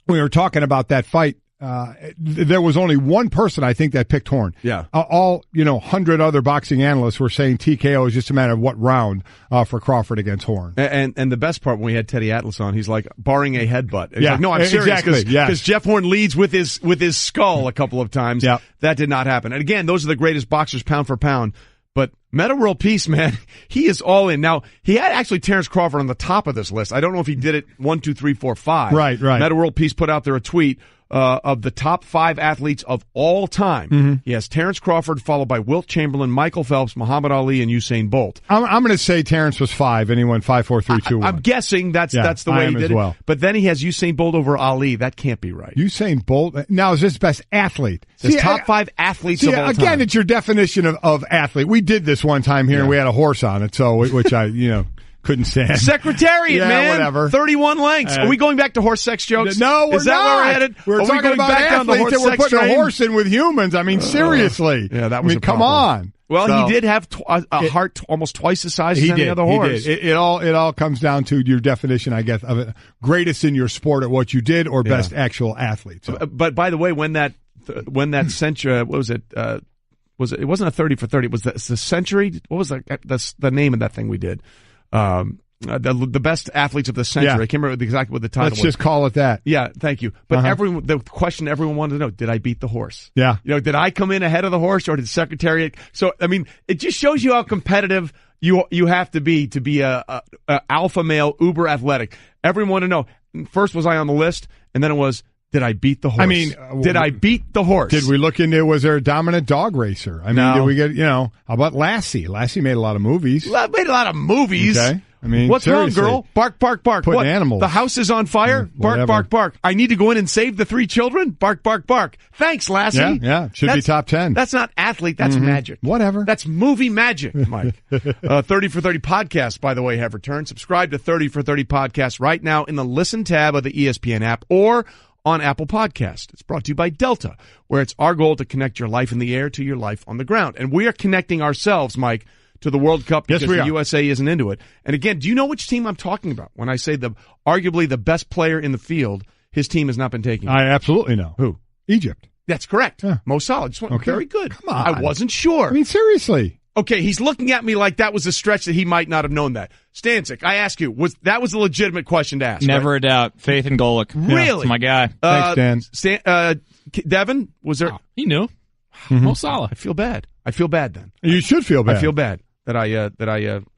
we were talking about that fight, there was only one person I think that picked Horn. Yeah. All 100 other boxing analysts were saying TKO is just a matter of what round for Crawford against Horn. And the best part, when we had Teddy Atlas on, he's like, barring a headbutt. He's yeah, like, no, I'm serious, because Jeff Horn leads with his skull a couple of times. Yep. That did not happen. And again, those are the greatest boxers pound for pound. But Meta World Peace, man, he is all in. Now, he had actually Terence Crawford on the top of this list. I don't know if he did it 1, 2, 3, 4, 5. Right. Meta World Peace put out there a tweet of the top 5 athletes of all time. Mm-hmm. He has Terence Crawford, followed by Wilt Chamberlain, Michael Phelps, Muhammad Ali, and Usain Bolt. I'm going to say Terence was 5, and he went 5, 4, 3, 2, 1. I'm guessing that's the way he did it. But then he has Usain Bolt over Ali. That can't be right. Usain Bolt now is his best athlete. His top 5 athletes of all time. Again, it's your definition of athlete. We did this one time here, and we had a horse on it, so which I couldn't stand. Secretariat, man. Whatever. 31 lengths. Are we going back to horse sex jokes? No, we're not. Is that not. where we're headed? We're talking going about back athletes down the horse that we're sex putting train? a horse in with humans. I mean, seriously. Yeah, that was a come problem. on. Well, he did have a heart almost twice the size as any other horse. He did. It all comes down to your definition, I guess, of it. Greatest in your sport at what you did, or best actual athlete. So. But by the way, when that century, what was it? It wasn't a 30 for 30. It was the century. What was the name of that thing we did? The best athletes of the century. I can't remember exactly what the title was. Let's just call it that. Yeah, thank you. But the question everyone wanted to know, did I beat the horse? Yeah. Did I come in ahead of the horse, or did Secretariat? So, I mean, it just shows you how competitive you have to be a alpha male, uber athletic. Everyone wanted to know, first was I on the list, and then it was, did I beat the horse? I mean, did I beat the horse? Did we look into, was there a dominant dog racer? I mean, did we get, how about Lassie? Lassie made a lot of movies. Made a lot of movies. Okay. I mean, what's seriously. wrong, girl? Bark, bark, bark. Putting what? animals. The house is on fire? Bark, bark, bark. I need to go in and save the 3 children? Bark, bark, bark. Thanks, Lassie. Yeah. Should be top 10. That's not athlete. That's magic. Whatever. That's movie magic, Mike. 30 for 30 podcasts, by the way, have returned. Subscribe to 30 for 30 podcasts right now in the Listen tab of the ESPN app or on Apple Podcast. It's brought to you by Delta, where it's our goal to connect your life in the air to your life on the ground. And we are connecting ourselves, Mike, to the World Cup because the USA isn't into it. And again, do you know which team I'm talking about when I say arguably the best player in the field, his team has not been taking? I absolutely know. Who? Egypt. That's correct. Yeah. Mo Salah. Very good. Come on. I wasn't sure. I mean, seriously. Okay, he's looking at me like that was a stretch that he might not have known that. Stanzik, I ask you, that was a legitimate question to ask? Never a doubt. Faith in Golic. Really? That's my guy. Thanks, Dan. Devin, was there? He knew. Mo Salah. I feel bad. I feel bad then. You should feel bad. I feel bad that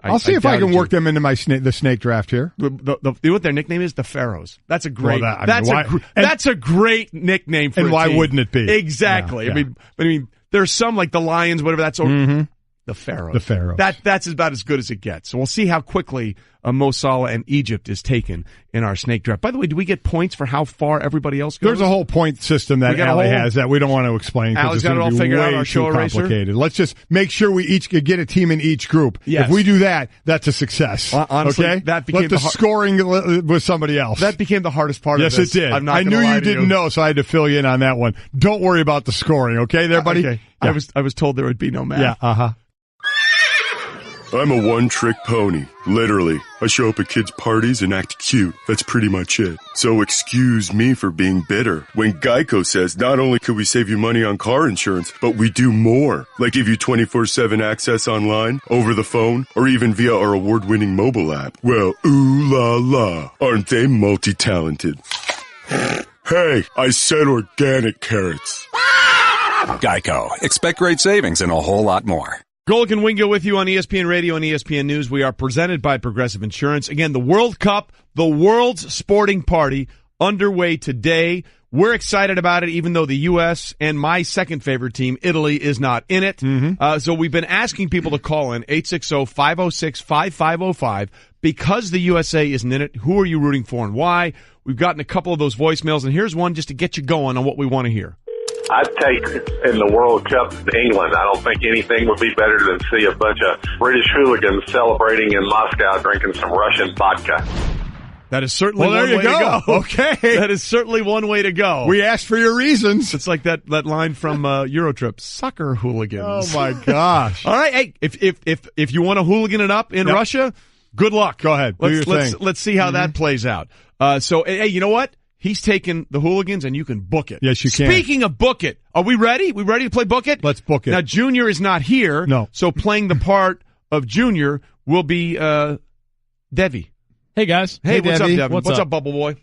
I'll see if I can work them into the snake draft here. You know what their nickname is? The Pharaohs. That's a great. Well, that's a great nickname for and a why team. wouldn't it be? Exactly. Yeah. I mean, There's some like the Lions, whatever that's over. The Pharaohs. The Pharaohs. That's about as good as it gets. So we'll see how quickly Mo Salah and Egypt is taken in our snake draft. By the way, do we get points for how far everybody else goes? There's a whole point system that Allie has that we don't want to explain because it's going to be way too complicated. Let's just make sure we each could get a team in each group. Yes. If we do that, that's a success. Honestly, okay? that became Let the scoring with somebody else. That became the hardest part of this. Yes, it did. I knew you didn't know, so I had to fill you in on that one. Don't worry about the scoring, okay there, buddy? Okay. Yeah. I was told there would be no math. Yeah, I'm a one-trick pony, literally. I show up at kids' parties and act cute. That's pretty much it. So excuse me for being bitter. When Geico says not only could we save you money on car insurance, but we do more. Like give you 24/7 access online, over the phone, or even via our award-winning mobile app. Well, ooh la la. Aren't they multi-talented? Hey, I said organic carrots. Geico. Expect great savings and a whole lot more. Golic and Wingo with you on ESPN Radio and ESPN News. We are presented by Progressive Insurance. Again, the World Cup, the world's sporting party, underway today. We're excited about it, even though the U.S. and my second favorite team, Italy, is not in it. So we've been asking people to call in 860-506-5505. Because the USA isn't in it, who are you rooting for and why? We've gotten a couple of those voicemails, and here's one just to get you going on what we want to hear. I'd take in the World Cup England. I don't think anything would be better than see a bunch of British hooligans celebrating in Moscow drinking some Russian vodka. That is certainly one way to go. Okay. That is certainly one way to go. We asked for your reasons. It's like that line from Eurotrip, soccer hooligans. Oh, my gosh. All right. Hey, if you want to hooligan it up in Russia, good luck. Go ahead. Let's see how that plays out. So, hey, you know what? He's taking the hooligans, and you can book it. Yes, you can. Speaking of book it, are we ready? We ready to play book it? Let's book it. Now, Junior is not here. No. So playing the part of Junior will be Devi. Hey, guys. Hey, what's Devi. up, Devin? What's up, Bubble Boy?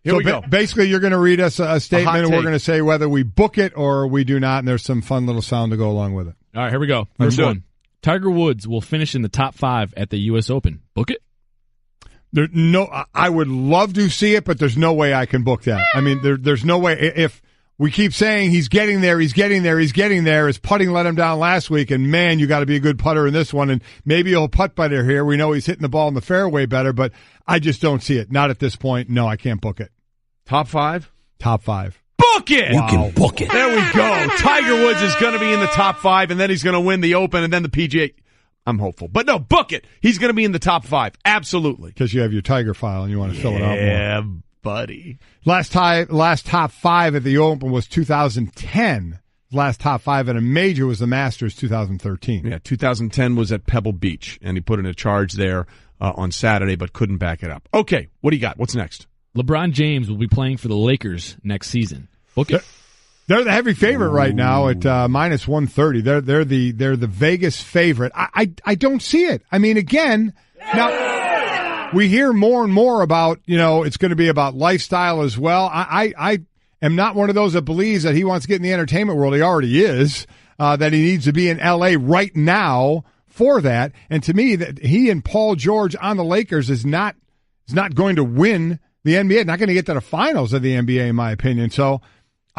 Here we go. Basically, you're going to read us a statement, and we're take. going to say whether we book it or we do not, and there's some fun little sound to go along with it. All right, here we go. First one. Tiger Woods will finish in the top 5 at the U.S. Open. Book it? I would love to see it, but there's no way I can book that. I mean, there's no way. If we keep saying he's getting there, his putting let him down last week, and man, you got to be a good putter in this one, and maybe he'll putt better here. We know he's hitting the ball in the fairway better, but I just don't see it. Not at this point. No, I can't book it. Top 5? Top 5. Book it! You can book it. There we go. Tiger Woods is going to be in the top 5, and then he's going to win the Open, and then the PGA. I'm hopeful. But no, book it. He's going to be in the top 5. Absolutely. Because you have your Tiger file and you want to fill it out more. Yeah, buddy. Last top 5 at the Open was 2010. Last top 5 at a major was the Masters 2013. Yeah, 2010 was at Pebble Beach, and he put in a charge there on Saturday, but couldn't back it up. Okay, what do you got? What's next? LeBron James will be playing for the Lakers next season. Book it. They're the heavy favorite right now at minus 130. They're the Vegas favorite. I don't see it. I mean, again, now we hear more and more about, it's going to be about lifestyle as well. I am not one of those that believes that he wants to get in the entertainment world. He already is. That he needs to be in L.A. right now for that. And to me, that he and Paul George on the Lakers is not going to win the NBA. Not going to get to the finals of the NBA, in my opinion. So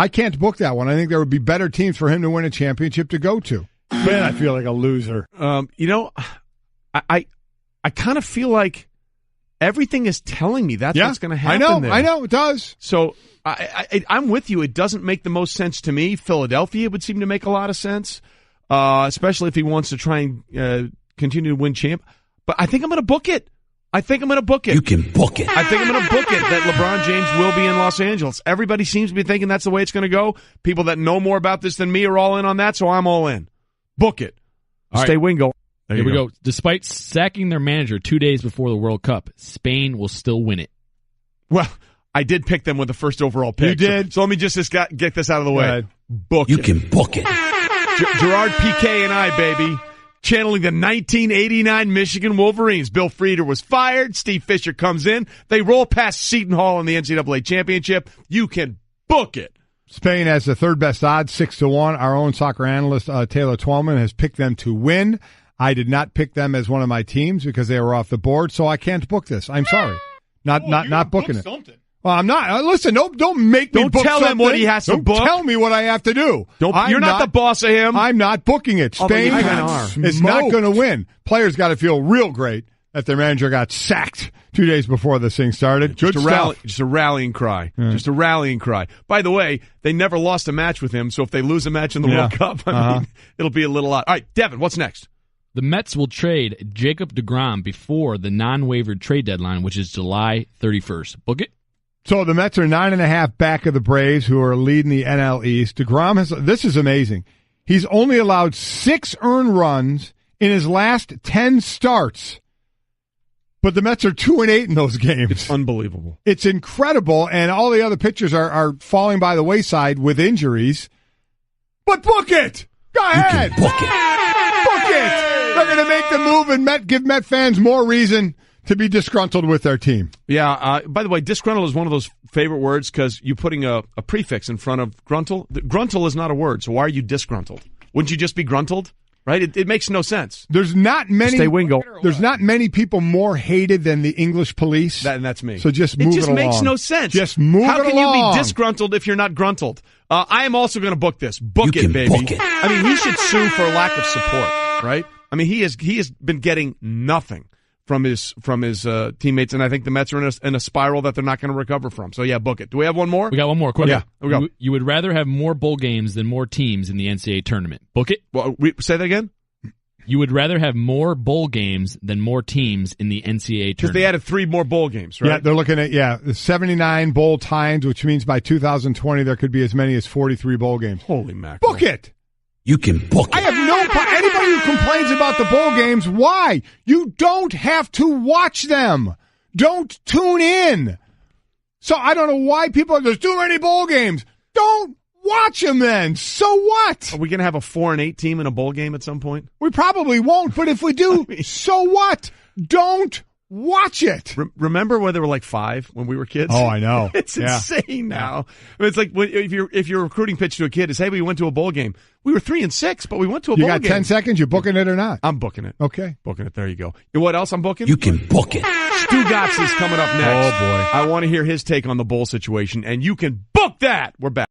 I can't book that one. I think there would be better teams for him to win a championship to go to. Man, I feel like a loser. I kind of feel like everything is telling me that's what's going to happen. I know, it does. So I'm with you. It doesn't make the most sense to me. Philadelphia would seem to make a lot of sense, especially if he wants to try and continue to win champ. But I think I'm going to book it. You can book it. I think I'm going to book it that LeBron James will be in Los Angeles. Everybody seems to be thinking that's the way it's going to go. People that know more about this than me are all in on that, so I'm all in. Book it. Stay Wingo. Here we go. Despite sacking their manager 2 days before the World Cup, Spain will still win it. Well, I did pick them with the first overall pick. You did? So let me just get this out of the way. Book You can book it. Gerard Piqué and I, baby. Channeling the 1989 Michigan Wolverines. Bill Frieder was fired. Steve Fisher comes in. They roll past Seton Hall in the NCAA championship. You can book it. Spain has the third best odds, 6-1. Our own soccer analyst, Taylor Twellman, has picked them to win. I did not pick them as one of my teams because they were off the board, so I can't book this. I'm sorry. Not booking it. Well, I'm not. Listen, don't make me book something. Don't tell him what he has to book. Don't tell me what I have to do. You're not the boss of him. I'm not booking it. Spain is not going to win. Players got to feel real great that their manager got sacked 2 days before this thing started. Just a rallying cry. Just a rallying cry. By the way, they never lost a match with him, so if they lose a match in the World Cup, I mean, it'll be a little odd. All right, Devin, what's next? The Mets will trade Jacob deGrom before the non-waivered trade deadline, which is July 31st. Book it. So the Mets are 9.5 back of the Braves, who are leading the NL East. DeGrom this is amazing. He's only allowed 6 earned runs in his last 10 starts. But the Mets are 2-8 in those games. It's unbelievable. It's incredible, and all the other pitchers are falling by the wayside with injuries. But book it! Go ahead! Book it! Book it! They're going to make the move and give Met fans more reason to be disgruntled with their team. Yeah, by the way, disgruntled is one of those favorite words because you're putting a prefix in front of gruntle. Gruntle is not a word, so why are you disgruntled? Wouldn't you just be gruntled? Right? It makes no sense. There's not many. Stay Wingo. There's not many people more hated than the English police. And that's me. So just move it along. It just makes no sense. Just move it along. How can you be disgruntled if you're not gruntled? I am also going to book this. Book it, baby. Book it. I mean, he should sue for lack of support, right? I mean, he has been getting nothing from his teammates, and I think the Mets are in a spiral that they're not going to recover from. So yeah, book it. Do we have one more? We got one more. Quick. Yeah, we go. You would rather have more bowl games than more teams in the NCAA tournament. Book it. Well, say that again. You would rather have more bowl games than more teams in the NCAA tournament. Because they added 3 more bowl games, right? Yeah, they're looking at 79 bowl times, which means by 2020 there could be as many as 43 bowl games. Holy mackerel. Book it. You can book it. I have anybody who complains about the bowl games, why? You don't have to watch them. Don't tune in. So I don't know why there's too many bowl games. Don't watch them then. So what? Are we going to have a 4-8 team in a bowl game at some point? We probably won't, but if we do, so what? Don't watch it. Remember where there were like 5 when we were kids? Oh, I know. It's insane now. I mean, it's like if your recruiting pitch to a kid is, hey, we went to a bowl game. We were 3-6, but we went to a bowl game. You got 10 seconds? You booking it or not? I'm booking it. Okay. Booking it. There you go. You know what else I'm booking? You can book it. Stu Gatz is coming up next. Oh, boy. I want to hear his take on the bowl situation, and you can book that. We're back.